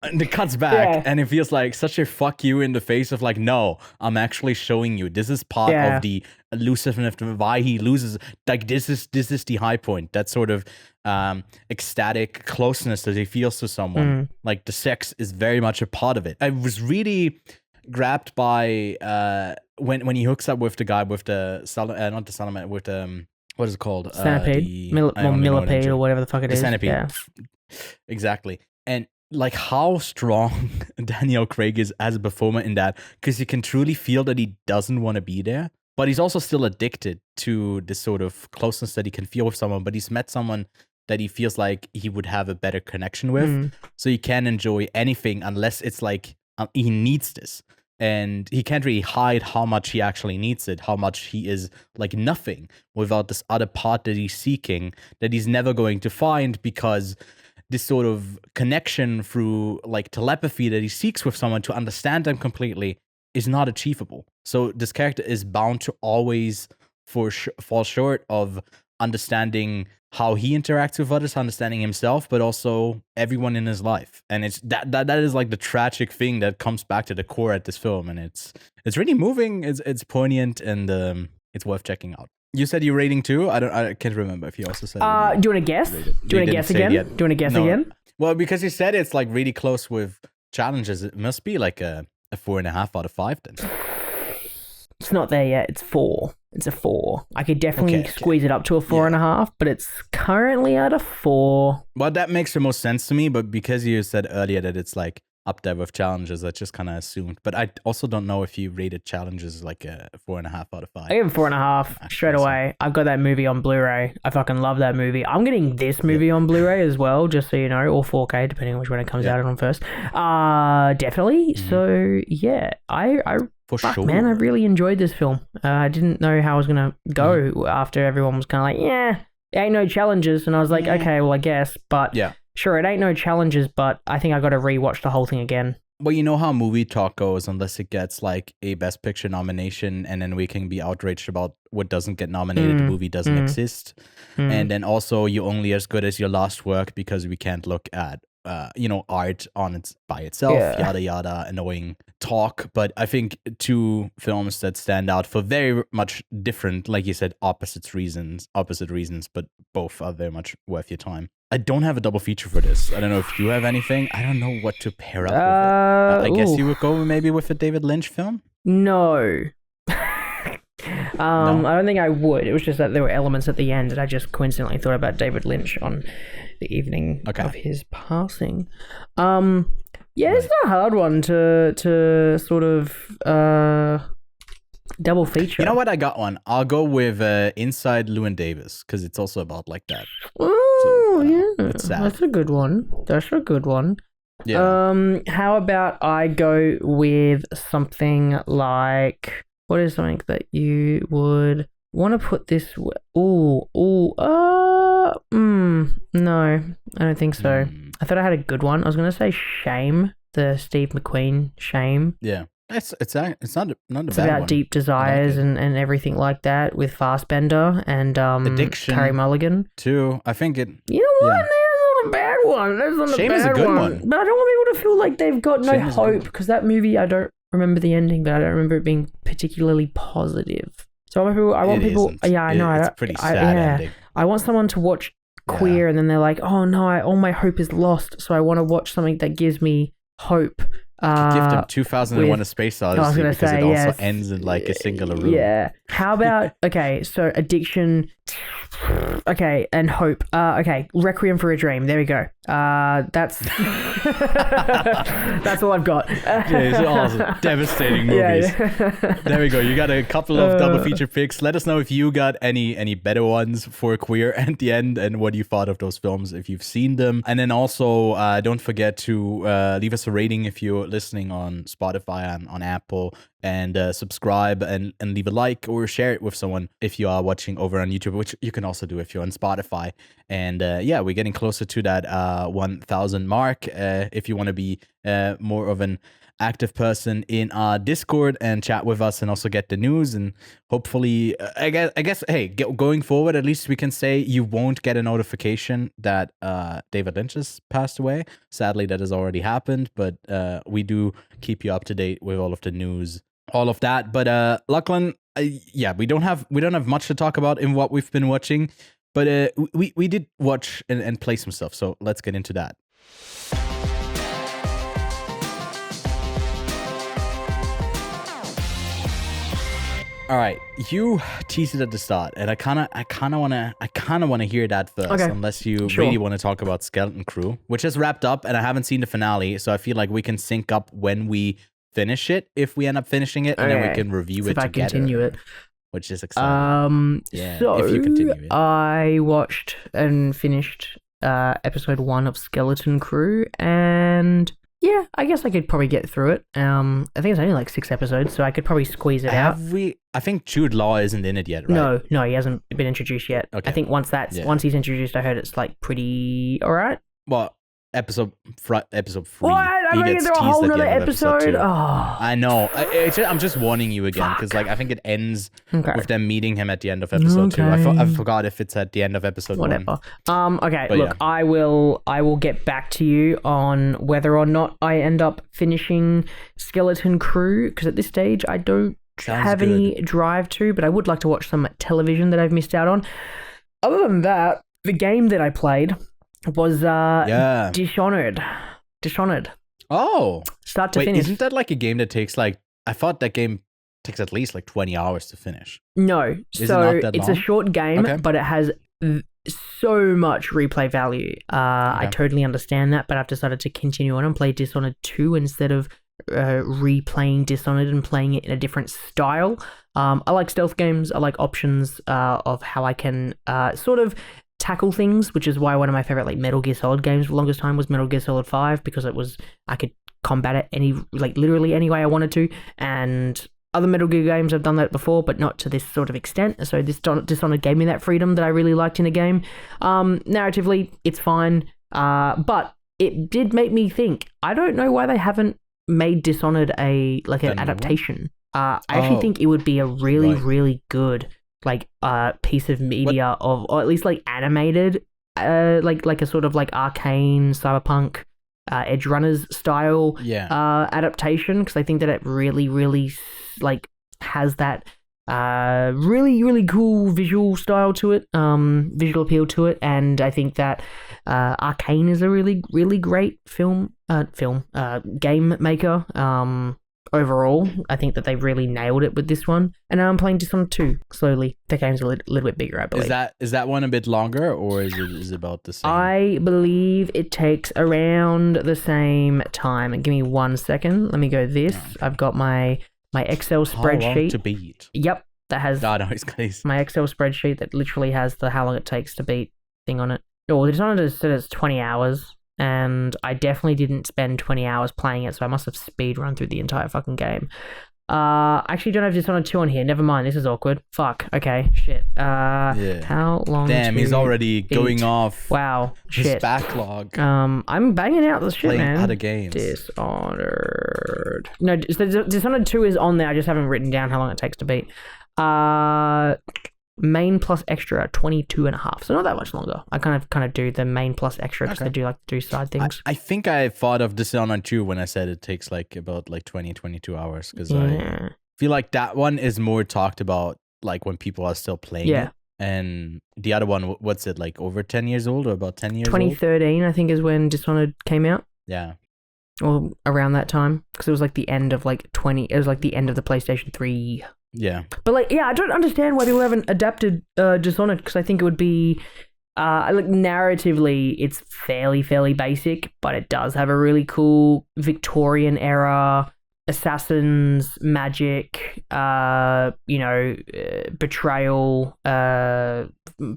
And it cuts back, Yeah. and it feels like such a fuck you in the face of like, no, I'm actually showing you. This is part of the elusiveness of why he loses. Like this is the high point. That sort of ecstatic closeness that he feels to someone. Like the sex is very much a part of it. I was really grabbed by when he hooks up with the guy with the not the salamander, with what is it called? Centipede, millipede, or whatever the fuck it is. Centipede. Yeah. Exactly. And like how strong Daniel Craig is as a performer in that, because you can truly feel that he doesn't want to be there, but he's also still addicted to this sort of closeness that he can feel with someone, but he's met someone that he feels like he would have a better connection with. So he can't enjoy anything unless it's like he needs this. And he can't really hide how much he actually needs it, how much he is like nothing without this other part that he's seeking, that he's never going to find, because this sort of connection through like telepathy that he seeks with someone to understand them completely is not achievable. So this character is bound to always fall short of understanding how he interacts with others, understanding himself, but also everyone in his life. And it's that is like the tragic thing that comes back to the core at this film, and it's really moving. It's poignant, and it's worth checking out. You said you're rating too? I can't remember if you also said. Do you want to guess? Do you want to guess again? Do you want to guess again? Well, because you said it's like really close with challenges, it must be like a 4.5 out of 5 then. It's not there yet. It's 4. It's a 4. I could definitely squeeze it up to a 4.5, but it's currently at a 4. Well, that makes the most sense to me, but because you said earlier that it's like up there with challenges, I just kind of assumed. But I also don't know if you rated challenges like a 4.5 out of 5. I give it 4.5 straight away. I've got that movie on Blu-ray. I fucking love that movie. I'm getting this movie on Blu-ray as well, just so you know, or 4K, depending on which one it comes out on first. Definitely. So yeah, Fuck, man, I really enjoyed this film. I didn't know how I was gonna go after everyone was kind of like, yeah, there ain't no challenges, and I was like, okay, well, I guess, but sure, it ain't no challenges, but I think I got to rewatch the whole thing again. Well, you know how movie talk goes, unless it gets like a Best Picture nomination, and then we can be outraged about what doesn't get nominated. The movie doesn't exist, and then also you're only as good as your last work, because we can't look at art on its by itself, yada yada, annoying talk. But I think two films that stand out for very much different, like you said, opposite reasons, but both are very much worth your time. I don't have a double feature for this. I don't know if you have anything. I don't know what to pair up with it. I guess you would go maybe with a David Lynch film? No. No? I don't think I would. It was just that there were elements at the end that I just coincidentally thought about David Lynch on the evening of his passing. It's a hard one to sort of double feature. You know what? I got one. I'll go with Inside Llewyn Davis, because it's also about like that. Oh, yeah. It's sad. That's a good one. Yeah. How about I go with something like... What is something that you would want to put this... No, I don't think so. I thought I had a good one. I was going to say Shame, the Steve McQueen Shame. Yeah. It's not a It's bad about one. deep desires and everything like that with Fassbender and Addiction. Carey Mulligan. Too. I think it... You know what? Yeah. That's not a bad one. That's not Shame a bad is a good one. But I don't want people to feel like they've got no Shame is a good hope, one. because that movie, I don't remember the ending, but I don't remember it being particularly positive. So I want people. Isn't. Yeah, I know. It's a pretty sad ending. I want someone to watch Queer, and then they're like, "Oh no, all my hope is lost." So I want to watch something that gives me hope. Give them 2001: A Space Odyssey, because it also yes. ends in like a singular room. Yeah. How about so addiction, and hope. Requiem for a Dream. There we go. That's that's all I've got. Yeah, it's awesome. Devastating movies. Yeah. There we go. You got a couple of double feature picks. Let us know if you got any better ones for Queer at the end, and what you thought of those films if you've seen them. And then also don't forget to leave us a rating if you're listening on Spotify and on Apple, and subscribe and leave a like, or share it with someone if you are watching over on YouTube, which you can also do if you're on Spotify. And we're getting closer to that 1,000 mark. If you want to be more of an active person in our Discord and chat with us, and also get the news, and hopefully I guess hey, going forward, at least we can say you won't get a notification that David Lynch has passed away. Sadly, that has already happened, but we do keep you up to date with all of the news, all of that. But Lachlan, we don't have much to talk about in what we've been watching, but we did watch and play some stuff, so let's get into that. All right, you teased it at the start, and I kind of wanna hear that first, unless you really want to talk about Skeleton Crew, which has wrapped up, and I haven't seen the finale, so I feel like we can sync up when we finish it, if we end up finishing it, and then we can review it if I together. Continue it, which is exciting. So if you continue it. I watched and finished episode 1 of Skeleton Crew, and yeah, I guess I could probably get through it. I think it's only like 6 episodes, so I could probably squeeze it out. I think Jude Law isn't in it yet, right? No, he hasn't been introduced yet. Okay. I think once he's introduced, I heard it's like pretty alright. Well, episode 3. What? I'm gonna get through a whole nother episode? Oh. I know. I'm just warning you again, because like I think it ends with them meeting him at the end of episode 2. I forgot if it's at the end of episode 1. Okay. But look, yeah. I will get back to you on whether or not I end up finishing Skeleton Crew, because at this stage I don't have any drive to, but I would like to watch some television that I've missed out on. Other than that, the game that I played was Dishonored. Oh, start to wait, finish. Isn't that like a game that takes I thought that game takes at least like 20 hours to finish. No, so it's a short game, but it has so much replay value. I totally understand that, but I've decided to continue on and play Dishonored 2 instead of replaying Dishonored and playing it in a different style. I like stealth games. I like options of how I can sort of tackle things, which is why one of my favorite like Metal Gear Solid games for the longest time was Metal Gear Solid 5, because I could combat it literally any way I wanted to, and other Metal Gear games I've done that before, but not to this sort of extent. So this Dishonored gave me that freedom that I really liked in a game. Narratively, it's fine, but it did make me think. I don't know why they haven't made Dishonored an adaptation. I actually think it would be a really, really good piece of media or at least like animated, like a sort of like arcane cyberpunk Edge Runners style adaptation, because I think that it really, really like has that really, really cool visual style to it, visual appeal to it, and I think that Arcane is a really, really great game maker. Overall, I think that they really nailed it with this one. And now I'm playing Dishonored 2 slowly. The game's a little bit bigger, I believe. Is that one a bit longer, or is it about the same? I believe it takes around the same time. Give me 1 second. Let me go this. I've got my Excel spreadsheet. How long to beat? Yep, that has my Excel spreadsheet that literally has the how long it takes to beat thing on it. Oh, the Dishonored said it's 20 hours. And I definitely didn't spend 20 hours playing it, so I must have speed run through the entire fucking game. I actually don't have Dishonored 2 on here. Never mind, this is awkward. Fuck. Okay, shit. How long? Damn, he's already going off. Wow, his shit. backlog. I'm banging out the shit, playing man. Other games. Dishonored. No, Dishonored 2 is on there. I just haven't written down how long it takes to beat. Main plus extra 22 and a half, so not that much longer. I kind of do the main plus extra because I do like to do side things. I think I thought of Dishonored 2 when I said it takes like about 22 hours, because I feel like that one is more talked about like when people are still playing it. And the other one, what's it, like over 10 years old or about 10 years 2013 old? I think is when Dishonored came out. Yeah. Or around that time, because it was like the end of it was like the end of the PlayStation 3. Yeah. But I don't understand why people haven't adapted Dishonored, because I think it would be narratively it's fairly basic, but it does have a really cool Victorian era assassins, magic, betrayal,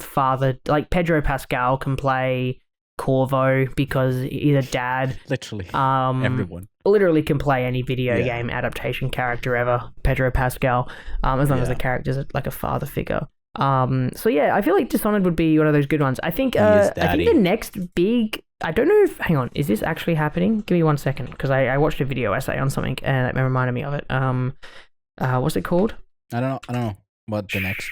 father, like Pedro Pascal can play Corvo because he's a dad. Literally everyone literally can play any video game adaptation character ever, Pedro Pascal, as long as the character's like a father figure. So yeah, I feel like Dishonored would be one of those good ones. I think the next big, I don't know if, hang on, is this actually happening? Give me 1 second, because I watched a video essay on something and it reminded me of it. What's it called? I don't know what the next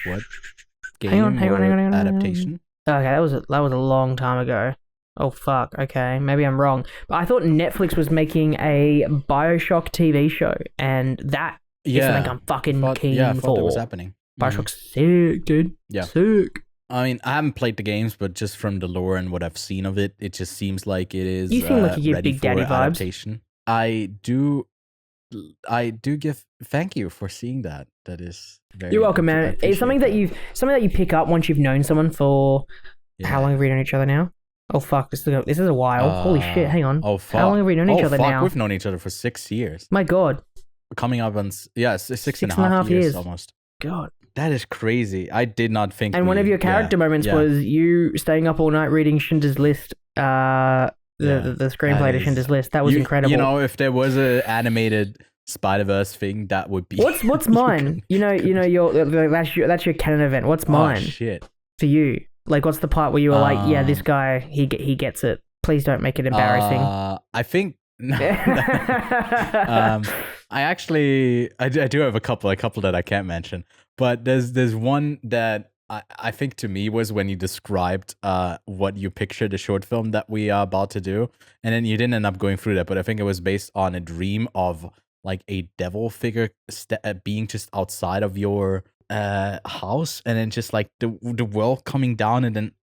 game hang on, adaptation. Okay, that was a long time ago. Oh fuck, okay, maybe I'm wrong. But I thought Netflix was making a BioShock TV show, and that is something I'm fucking keen for. I thought that was happening. BioShock's sick, dude. Yeah. Sick. I mean, I haven't played the games, but just from the lore and what I've seen of it, it just seems like it is you seem like you give Big Daddy vibes. Adaptation. I do give thank you for seeing that. That is very. You're welcome, man. It's something that you pick up once you've known someone for how long have we known each other now? Oh fuck, this is a while. Holy shit, hang on. Oh fuck. How long have we known each other now? We've known each other for 6 years. My god. Coming up on six and a half years almost. God. That is crazy. I did not think. And one of your character moments was you staying up all night reading Schindler's List, the screenplay to Schindler's List. That was incredible. You know, if there was an animated Spider-Verse thing, that would be. What's mine? you know, that's your canon event. What's mine? Oh shit. For you, like, what's the part where you were like, yeah, this guy, he gets it. Please don't make it embarrassing. I think. I do have a couple that I can't mention, but there's one that I think to me was when you described what you pictured the short film that we are about to do, and then you didn't end up going through that, but I think it was based on a dream of like a devil figure being just outside of your house, and then just like the world coming down, and then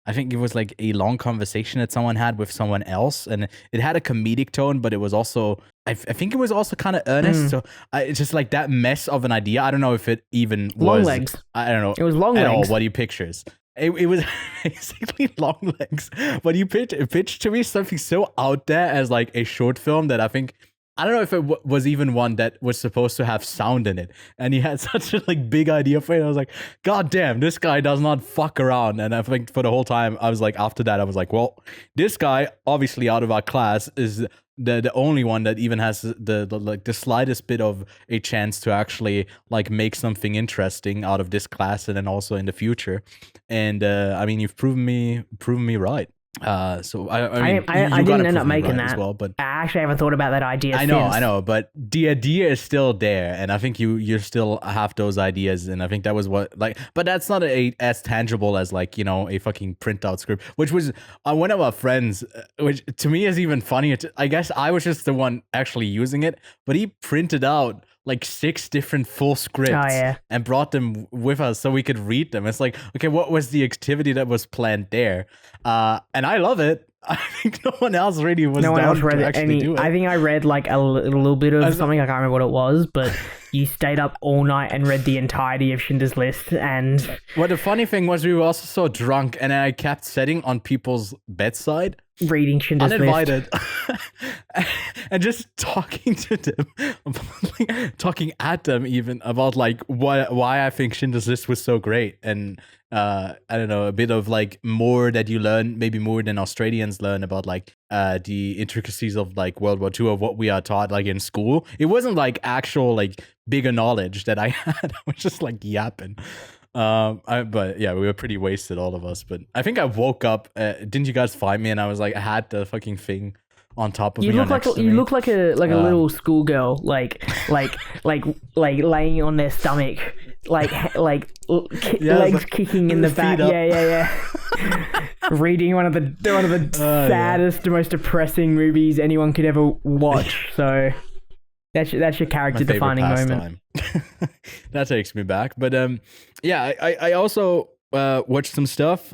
I think it was like a long conversation that someone had with someone else, and it had a comedic tone, but it was also, I think it was also kind of earnest. So it's just like that mess of an idea. I don't know if it even long was. Legs. I don't know. It was long at legs. all what he pictures. It was basically long legs, but you pitched to me something so out there as like a short film that I don't know if it was even one that was supposed to have sound in it, and he had such a like big idea for it. I was like, God damn, this guy does not fuck around. And I think for the whole time, I was like, after that, I was like, well, this guy, obviously out of our class, is the only one that even has the slightest bit of a chance to actually like make something interesting out of this class, and then also in the future. And I mean, you've proven me right. So I mean, I you gotta didn't end up prove me making right as that. well, but I actually haven't thought about that idea. I know, but the idea is still there, and I think you still have those ideas, and I think that was what like, but that's not as tangible as like, you know, a fucking printout script, which was one of our friends, which to me is even funnier. I guess I was just the one actually using it, but he printed out like 6 different full scripts and brought them with us so we could read them. It's like, okay, what was the activity that was planned there? And I love it. I think no one else really was. No one else read any. Do it. I think I read like a little bit of something. I can't remember what it was, but you stayed up all night and read the entirety of Schindler's List. And well, the funny thing was we were also so drunk, and I kept sitting on people's bedside, reading Schindler's uninvited, and just talking to them, talking at them even about like why I think Schindler's List was so great, and I don't know, a bit of like more that you learn, maybe more than Australians learn about like the intricacies of like World War II of what we are taught like in school. It wasn't like actual like bigger knowledge that I had. I was just like yapping. But yeah, we were pretty wasted, all of us. But I think I woke up. Didn't you guys find me? And I was like, I had the fucking thing on top of me. You look like a little schoolgirl, like laying on their stomach, legs kicking in the back. Yeah. Reading one of the saddest, most depressing movies anyone could ever watch. So that's your character defining moment. That takes me back. But yeah, I also watched some stuff.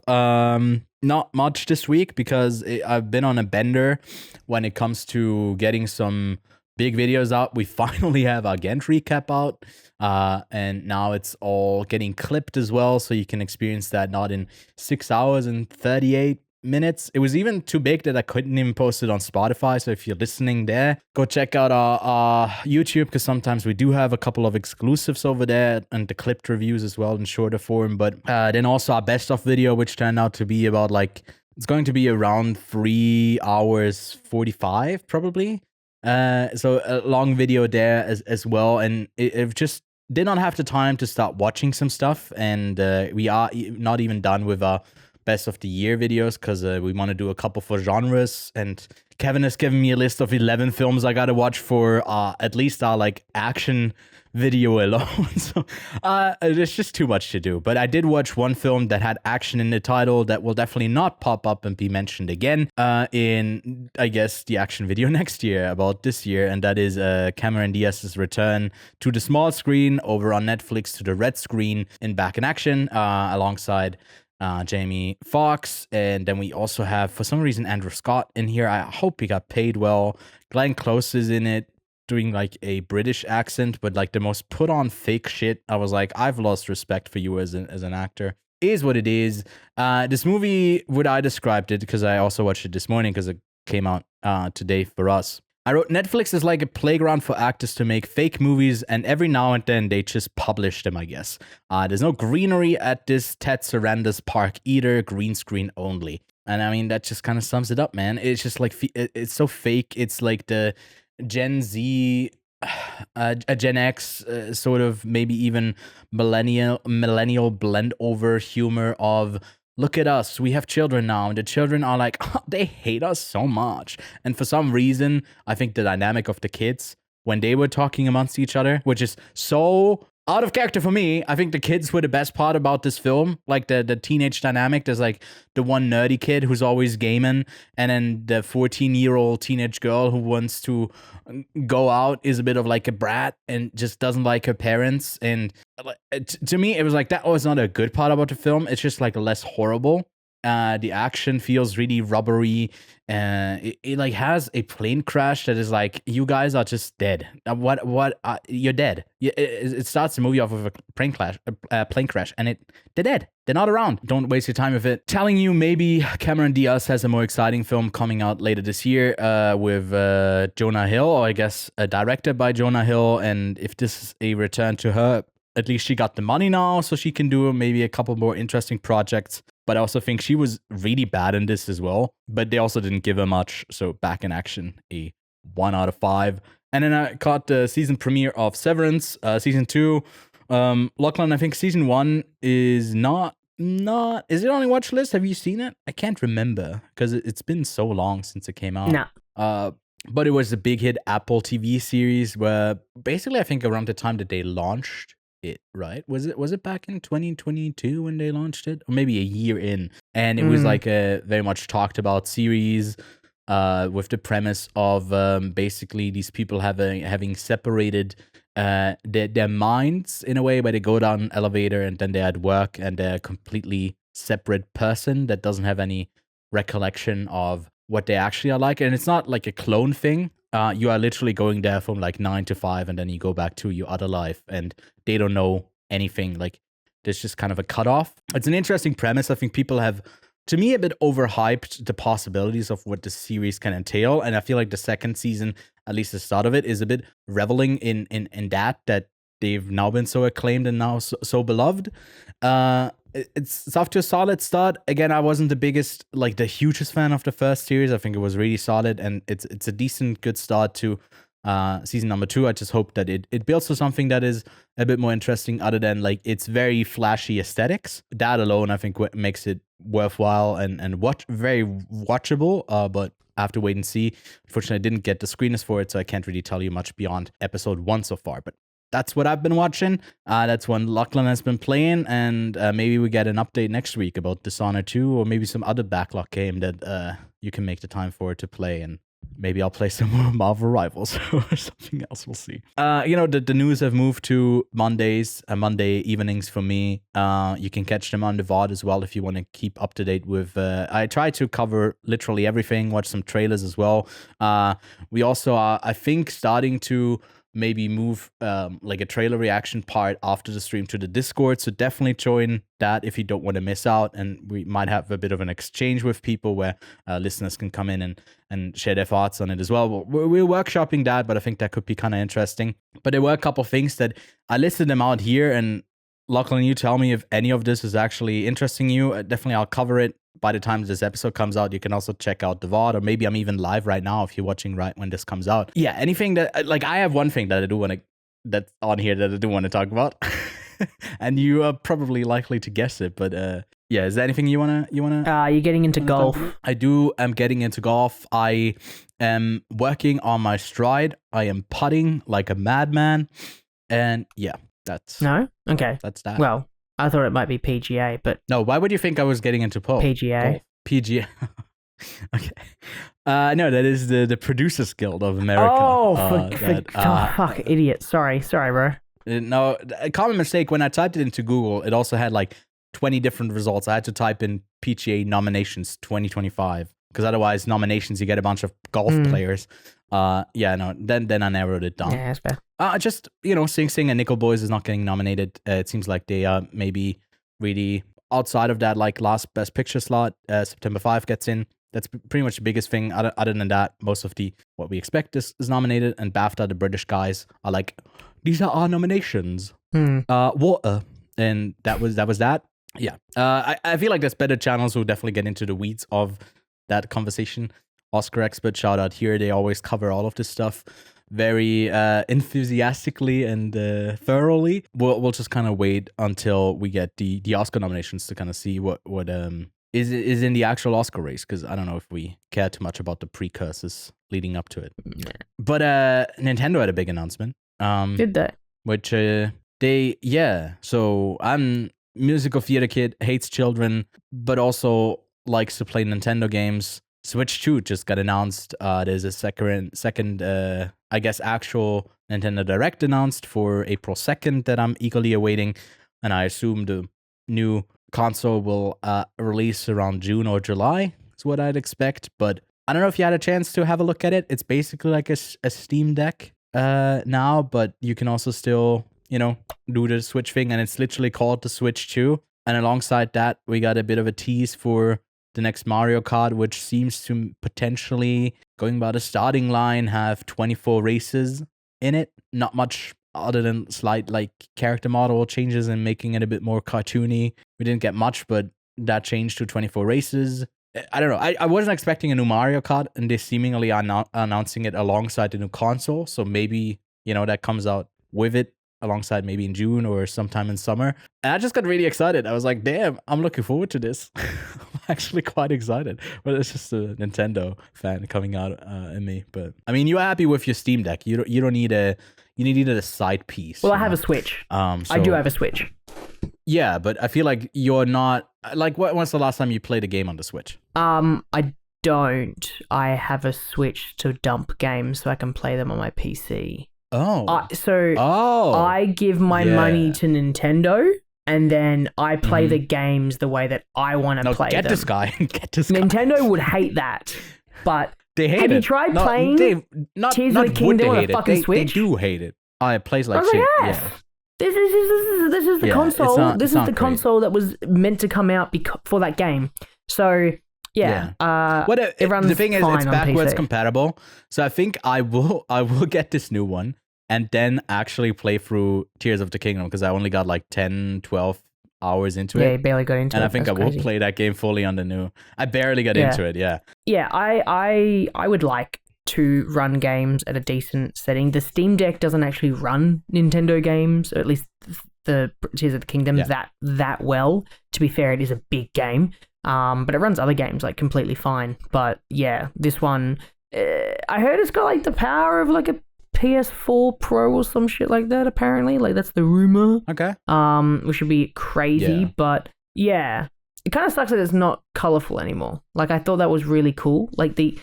Not much this week because I've been on a bender when it comes to getting some big videos out. We finally have our Ghent recap out, and now it's all getting clipped as well, so you can experience that not in 6 hours and 38 minutes. It was even too big that I couldn't even post it on Spotify, so if you're listening there, go check out our YouTube, because sometimes we do have a couple of exclusives over there and the clipped reviews as well in shorter form. But then also our best of video, which turned out to be about like, it's going to be around 3 hours 45 probably. So a long video there as well, and it just did not have the time to start watching some stuff, and we are not even done with our best of the year videos, because we want to do a couple for genres, and Kevin has given me a list of 11 films I gotta watch for at least our like action video alone. So there's just too much to do. But I did watch one film that had action in the title that will definitely not pop up and be mentioned again in, I guess, the action video next year about this year, and that is Cameron Diaz's return to the small screen over on Netflix to the red screen in Back in Action alongside Jamie Foxx, and then we also have, for some reason, Andrew Scott in here. I hope he got paid well. Glenn Close is in it, doing like a British accent, but like the most put on fake shit. I was like, I've lost respect for you as an actor. It is what it is. This movie, would I described it, because I also watched it this morning because it came out today for us. I wrote, Netflix is like a playground for actors to make fake movies, and every now and then they just publish them, I guess. There's no greenery at this Ted Sarandos park either, green screen only. And I mean, that just kind of sums it up, man. It's just like, it's so fake. It's like the Gen Z, a Gen X, sort of maybe even millennial blend over humor of, look at us, we have children now, and the children are like, oh, they hate us so much. And for some reason, I think the dynamic of the kids, when they were talking amongst each other, which is so out of character for me, I think the kids were the best part about this film. Like the teenage dynamic, there's like the one nerdy kid who's always gaming, and then the 14-year-old teenage girl who wants to go out is a bit of like a brat and just doesn't like her parents. And to me, it was like, that was not a good part about the film. It's just like less horrible. The action feels really rubbery. It like has a plane crash that is like, you guys are just dead. What? You're dead. It starts the movie off with a plane crash, and they're dead. They're not around. Don't waste your time with it. Telling you maybe Cameron Diaz has a more exciting film coming out later this year with Jonah Hill, or I guess directed by Jonah Hill. And if this is a return to her, at least she got the money now, so she can do maybe a couple more interesting projects. But I also think she was really bad in this as well. But they also didn't give her much. So Back in Action, a 1 out of 5. And then I caught the season premiere of Severance, season 2. Lachlan, I think season 1 is not not. Is it on a watch list? Have you seen it? I can't remember because it's been so long since it came out. No. But it was a big hit Apple TV series where basically I think around the time that they launched it, right? Was it back in 2022 when they launched it? Or maybe a year in. And it was like a very much talked about series with the premise of basically these people having separated their minds in a way where they go down an elevator and then they're at work and they're a completely separate person that doesn't have any recollection of what they actually are like. And it's not like a clone thing. You are literally going there from like 9 to 5 and then you go back to your other life and they don't know anything. Like there's just kind of a cutoff. It's an interesting premise. I think people have, to me, a bit overhyped the possibilities of what the series can entail. And I feel like the second season, at least the start of it, is a bit reveling in that they've now been so acclaimed and now so beloved. It's off to a solid start. Again, I wasn't the hugest fan of the first series. I think it was really solid, and it's a decent, good start to season number 2. I just hope that it builds to something that is a bit more interesting, other than like its very flashy aesthetics. That alone, I think, what makes it worthwhile and very watchable. But I have to wait and see. Unfortunately, I didn't get the screeners for it, so I can't really tell you much beyond episode 1 so far. But that's what I've been watching. That's when Lachlan has been playing, and maybe we get an update next week about Dishonored 2, or maybe some other backlog game that you can make the time for to play, and maybe I'll play some more Marvel Rivals or something else. We'll see. The news have moved to Mondays and Monday evenings for me. You can catch them on the VOD as well if you want to keep up to date with. I try to cover literally everything, watch some trailers as well. We also are, I think, starting to maybe move like a trailer reaction part after the stream to the Discord. So definitely join that if you don't want to miss out. And we might have a bit of an exchange with people where listeners can come in and share their thoughts on it as well. We're workshopping that, but I think that could be kind of interesting. But there were a couple things that I listed them out here, and Lachlan, you tell me if any of this is actually interesting you. Definitely I'll cover it by the time this episode comes out. You can also check out the VOD, or maybe I'm even live right now if you're watching right when this comes out. Yeah, anything that, like, I have one thing that I do want to, that's on here that I do want to talk about. And you are probably likely to guess it, but yeah, is there anything you wanna you're getting into golf. I'm getting into golf. I am working on my stride. I am putting like a madman. And yeah, that's No? Okay. That's that. Well, I thought it might be PGA, but No, why would you think I was getting into PGA. golf? PGA. Okay. No, that is the Producers Guild of America. Oh, fuck, idiot. Sorry, bro. No, a common mistake, when I typed it into Google, it also had like 20 different results. I had to type in PGA nominations 2025, because otherwise nominations, you get a bunch of golf players. Yeah, no, then I narrowed it down. Yeah, that's fair. Just, Sing and Nickel Boys is not getting nominated. It seems like they are maybe really outside of that, like, last Best Picture slot. September 5 gets in. That's pretty much the biggest thing. Other than that, most of what we expect is nominated. And BAFTA, the British guys, are like, these are our nominations. Water. And that was that. Yeah. I feel like there's better channels who definitely get into the weeds of that conversation. Oscar Expert, shout out here. They always cover all of this stuff very enthusiastically and thoroughly. We'll just kind of wait until we get the Oscar nominations to kind of see what is in the actual Oscar race, because I don't know if we care too much about the precursors leading up to it. But Nintendo had a big announcement. Did they? Which so I'm musical theater kid, hates children, but also likes to play Nintendo games. Switch 2 just got announced. There's a second I guess actual Nintendo Direct announced for April 2nd that I'm eagerly awaiting, and I assume the new console will release around June or July is what I'd expect. But I don't know if you had a chance to have a look at it. It's basically like a Steamdeck now, but you can also still do the Switch thing, and it's literally called the Switch 2. And alongside that, we got a bit of a tease for the next Mario Kart, which seems to potentially, going by the starting line, have 24 races in it. Not much other than slight character model changes and making it a bit more cartoony. We didn't get much, but that changed to 24 races. I don't know. I wasn't expecting a new Mario Kart, and they seemingly are announcing it alongside the new console. So maybe, that comes out with it. alongside maybe in June or sometime in summer. And I just got really excited. I was like, damn, I'm looking forward to this. I'm actually quite excited. But it's just a Nintendo fan coming out in me. But I mean, you're happy with your Steam Deck. You don't need you needed a side piece. Well, I have a Switch. I do have a Switch. Yeah, but I feel like you're not like. When's the last time you played a game on the Switch? I don't. I have a Switch to dump games so I can play them on my PC. Oh. I give my money to Nintendo, and then I play the games the way that I want to play them. Get this guy. Nintendo would hate that, but they hate it. Have you tried playing Tears of the Kingdom on a fucking Switch? They do hate it. It plays like shit. Yeah. This is the console. This is the console that was meant to come out for that game. So it runs. The thing is, fine it's backwards PC. compatible. So I think I will get this new one and then actually play through Tears of the Kingdom because I only got like 10, 12 hours into it. Yeah, barely got into it. And I think I will play that game fully on the new. I barely got into it. Yeah. Yeah, I would like to run games at a decent setting. The Steam Deck doesn't actually run Nintendo games, or at least the Tears of the Kingdom that well. To be fair, it is a big game, but it runs other games like completely fine. But yeah, this one, I heard it's got like the power of like a PS4 Pro or some shit like that. Apparently, like that's the rumor. Okay. Which would be crazy, but yeah, it kind of sucks that it's not colorful anymore. Like I thought that was really cool. Like the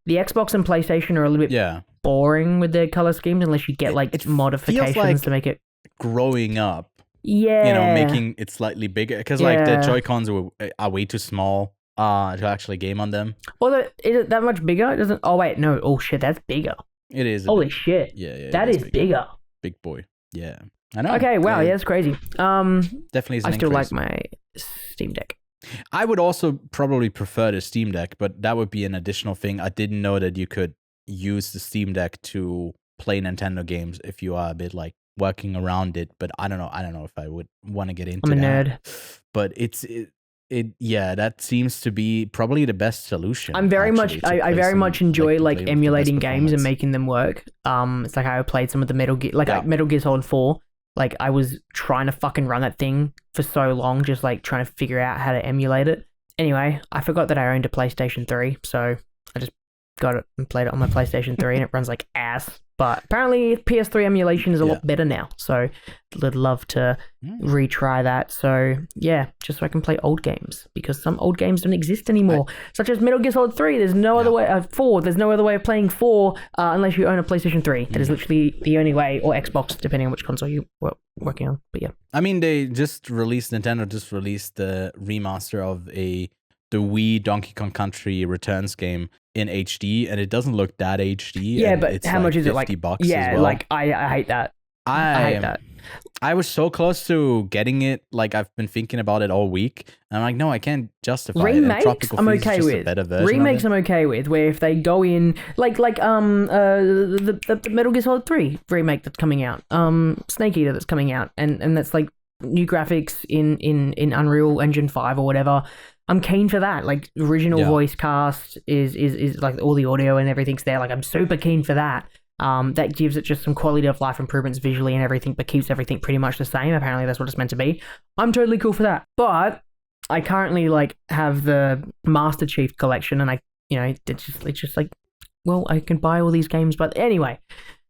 Xbox and PlayStation are a little bit boring with their color schemes unless you get like modifications to make it growing up. Yeah, making it slightly bigger because like the Joy-Cons are way too small to actually game on them. Well, is it that much bigger? It doesn't. Oh wait, no. Oh shit, that's bigger. It is. Holy shit. Yeah. That is bigger. Big boy. Yeah. I know. Okay. Wow. Yeah, that's crazy. Definitely is an I still increase. like my Steam Deck. I would also probably prefer the Steam Deck, but that would be an additional thing. I didn't know that you could use the Steam Deck to play Nintendo games if you are a bit like working around it. But I don't know if I would want to get into that. I'm a nerd. But that seems to be probably the best solution. I'm very much I very much enjoy like emulating games and making them work. It's like how I played some of the Metal Gear Metal Gear Solid 4. Like I was trying to fucking run that thing for so long, just like trying to figure out how to emulate it. Anyway, I forgot that I owned a PlayStation 3, so I just got it and played it on my PlayStation 3 and it runs like ass. But apparently PS3 emulation is a lot better now, so I'd love to retry that. So yeah, just so I can play old games, because some old games don't exist anymore, such as Metal Gear Solid 3. There's no other way, 4, there's no other way of playing 4 unless you own a PlayStation 3. That is literally the only way, or Xbox, depending on which console you were working on. But yeah. I mean, Nintendo just released the remaster of the Wii Donkey Kong Country Returns game in HD, and it doesn't look that HD. Yeah, but it's how much is it? Like $50 yeah, as well. like I hate that. I hate that. I was so close to getting it. Like I've been thinking about it all week, and I'm like, no, I can't justify remakes. it. Remakes, I'm okay with. Remakes, I'm okay with. Where if they go in, like the Metal Gear Solid 3 remake that's coming out, Snake Eater that's coming out, and that's like new graphics in Unreal Engine 5 or whatever. I'm keen for that. Like original voice cast is like all the audio and everything's there. Like I'm super keen for that. That gives it just some quality of life improvements visually and everything, but keeps everything pretty much the same. Apparently that's what it's meant to be. I'm totally cool for that. But I currently like have the Master Chief collection, and it's just like, well, I can buy all these games, but anyway,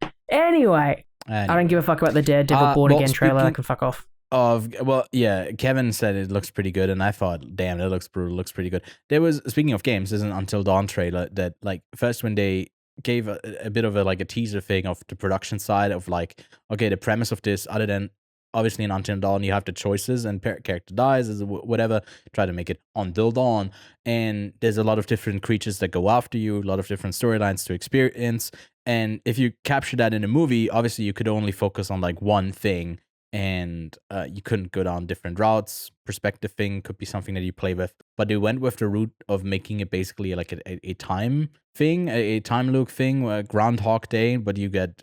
I don't give a fuck about the Daredevil Born Again trailer. I can fuck off. Kevin said it looks pretty good, and I thought, damn, that looks brutal, looks pretty good. There was, speaking of games, there's an Until Dawn trailer that, like, first when they gave a bit of a teaser thing of the production side of like, okay, the premise of this, other than obviously in Until Dawn you have the choices and character dies, whatever, try to make it Until Dawn, and there's a lot of different creatures that go after you, a lot of different storylines to experience, and if you capture that in a movie, obviously you could only focus on like one thing, and you couldn't go down different routes. Perspective thing could be something that you play with, but they went with the route of making it basically like a time thing, a time loop thing, Groundhog Day, but you get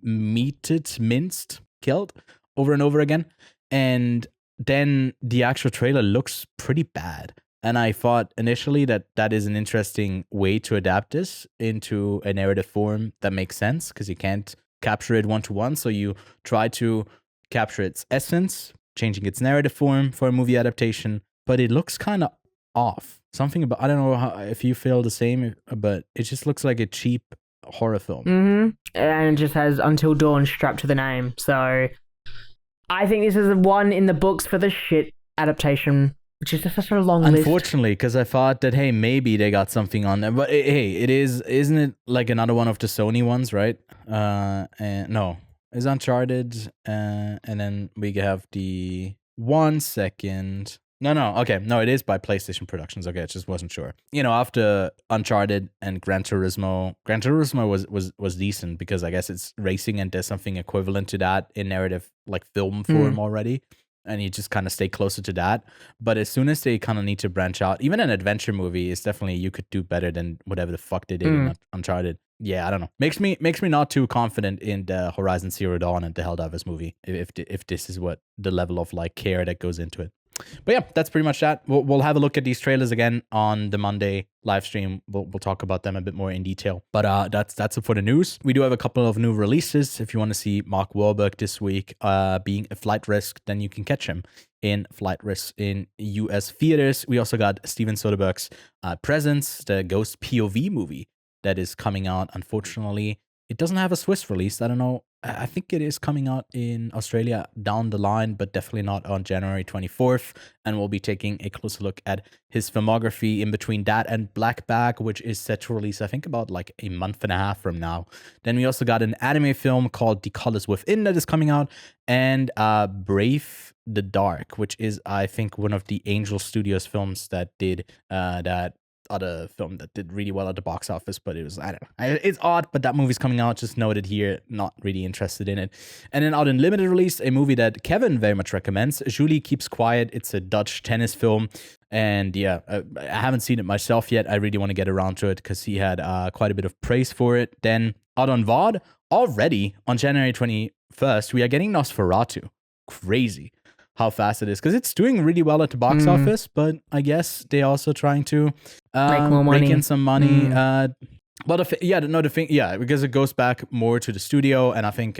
minced, killed over and over again, and then the actual trailer looks pretty bad. And I thought initially that is an interesting way to adapt this into a narrative form that makes sense, because you can't capture it one-to-one. So you try to capture its essence, changing its narrative form for a movie adaptation, but it looks kind of off. Something about, I don't know if you feel the same, but it just looks like a cheap horror film. Mm-hmm. And it just has Until Dawn strapped to the name. So I think this is one in the books for the shit adaptation, which is just such a long list. Unfortunately, because I thought that, hey, maybe they got something on there. But hey, isn't it like another one of the Sony ones, right? And no, it's Uncharted. And then we have the 1 second. No, okay. No, it is by PlayStation Productions. Okay, I just wasn't sure. You know, after Uncharted and Gran Turismo was decent because I guess it's racing and there's something equivalent to that in narrative, like film form already. And you just kind of stay closer to that. But as soon as they kind of need to branch out, even an adventure movie is definitely, you could do better than whatever the fuck they did in Uncharted. Yeah, I don't know. Makes me not too confident in the Horizon Zero Dawn and the Helldivers movie if this is what the level of like care that goes into it. But yeah, that's pretty much that. We'll have a look at these trailers again on the Monday live stream. We'll talk about them a bit more in detail. But that's it for the news. We do have a couple of new releases. If you want to see Mark Wahlberg this week being a flight risk, then you can catch him in Flight Risk in US theaters. We also got Steven Soderbergh's Presence, the Ghost POV movie that is coming out. Unfortunately, it doesn't have a Swiss release. I don't know. I think it is coming out in Australia down the line, but definitely not on January 24th. And we'll be taking a closer look at his filmography in between that and Black Bag, which is set to release, I think, about like a month and a half from now. Then we also got an anime film called The Colors Within that is coming out, and Brave the Dark, which is, I think, one of the Angel Studios films that did that other film that did really well at the box office, but it was, I don't know, it's odd, but that movie's coming out, just noted here, not really interested in it. And then out in limited release, a movie that Kevin very much recommends, Julie Keeps Quiet. It's a Dutch tennis film, and yeah, I haven't seen it myself yet. I really want to get around to it because he had quite a bit of praise for it. Then out on VOD, already on January 21st, we are getting Nosferatu. Crazy how fast it is, because it's doing really well at the box office, but I guess they're also trying to make more money. Make in some money. Because it goes back more to the studio, and I think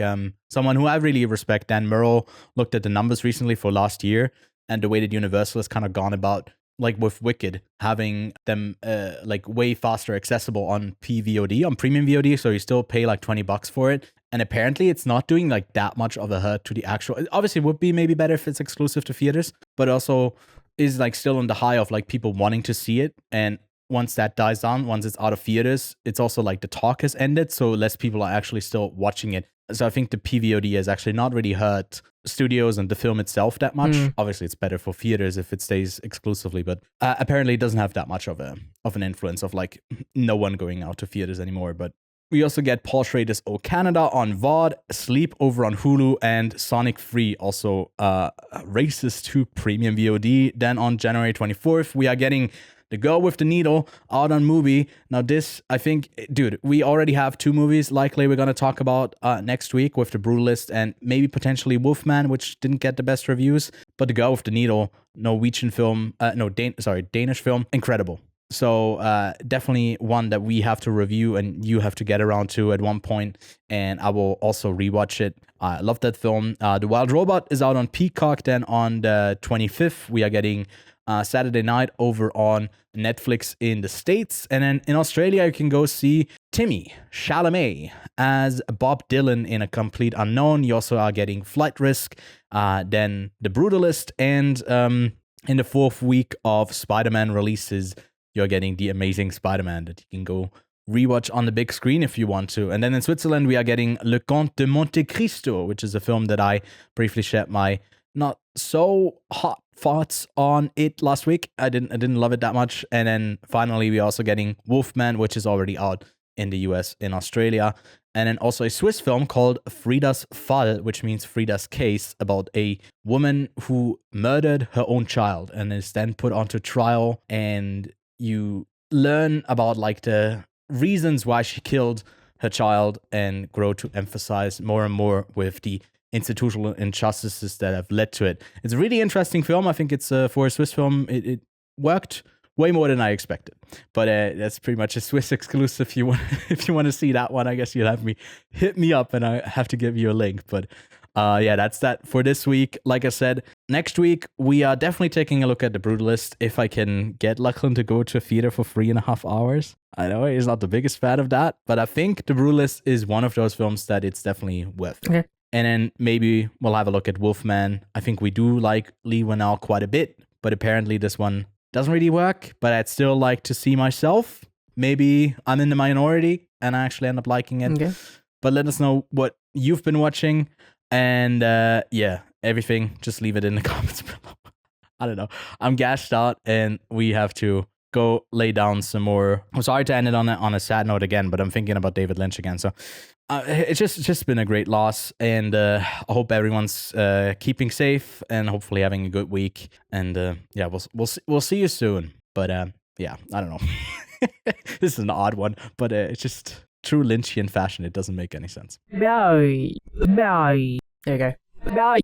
someone who I really respect, Dan Murrow, looked at the numbers recently for last year, and the way that Universal has kind of gone about, like with Wicked, having them like way faster accessible on PVOD, on premium VOD, so you still pay like $20 for it. And apparently it's not doing like that much of a hurt to the actual, obviously it would be maybe better if it's exclusive to theaters, but also is like still on the high of like people wanting to see it. And once that dies down, once it's out of theaters, it's also like the talk has ended, so less people are actually still watching it. So I think the PVOD has actually not really hurt studios and the film itself that much. Obviously, it's better for theaters if it stays exclusively, but apparently it doesn't have that much of an influence of like no one going out to theaters anymore. But we also get Paul Schrader's O Canada on VOD, Sleep over on Hulu, and Sonic 3 also Races 2 premium VOD. Then on January 24th, we are getting The Girl with the Needle out on Movie. Now this, I think, dude, we already have 2 movies likely we're going to talk about next week with The Brutalist and maybe potentially Wolfman, which didn't get the best reviews. But The Girl with the Needle, Norwegian film, Danish film, incredible. So definitely one that we have to review and you have to get around to at one point, and I will also rewatch it. I love that film. The Wild Robot is out on Peacock. Then on the 25th, we are getting Saturday Night over on Netflix in the States. And then in Australia, you can go see Timmy Chalamet as Bob Dylan in A Complete Unknown. You also are getting Flight Risk, then The Brutalist, and in the 4th week of Spider-Man releases, you're getting The Amazing Spider-Man that you can go rewatch on the big screen if you want to. And then in Switzerland, we are getting Le Comte de Monte Cristo, which is a film that I briefly shared my not so hot thoughts on it last week. I didn't love it that much. And then finally, we're also getting Wolfman, which is already out in the US, in Australia. And then also a Swiss film called Frida's Fall, which means Frida's Case, about a woman who murdered her own child and is then put onto trial, and you learn about like the reasons why she killed her child and grow to emphasize more and more with the institutional injustices that have led to it. It's a really interesting film. I think it's for a Swiss film, it worked way more than I expected. But that's pretty much a Swiss exclusive. If you want to see that one, I guess you'll have me hit me up and I have to give you a link. But yeah, that's that for this week. Like I said, next week we are definitely taking a look at The Brutalist. If I can get Lachlan to go to a theater for 3.5 hours. I know he's not the biggest fan of that, but I think The Brutalist is one of those films that it's definitely worth it. Okay. And then maybe we'll have a look at Wolfman. I think we do like Leigh Whannell quite a bit, but apparently this one doesn't really work, but I'd still like to see myself. Maybe I'm in the minority and I actually end up liking it. Okay. But let us know what you've been watching. And yeah, everything, just leave it in the comments below. I don't know. I'm gassed out and we have to go lay down some more. I'm sorry to end it on a sad note again, but I'm thinking about David Lynch again. So it's just been a great loss, and I hope everyone's keeping safe and hopefully having a good week. And yeah, we'll see you soon. But yeah, I don't know. This is an odd one, but it's just true Lynchian fashion. It doesn't make any sense. Bye. There you go. Bye.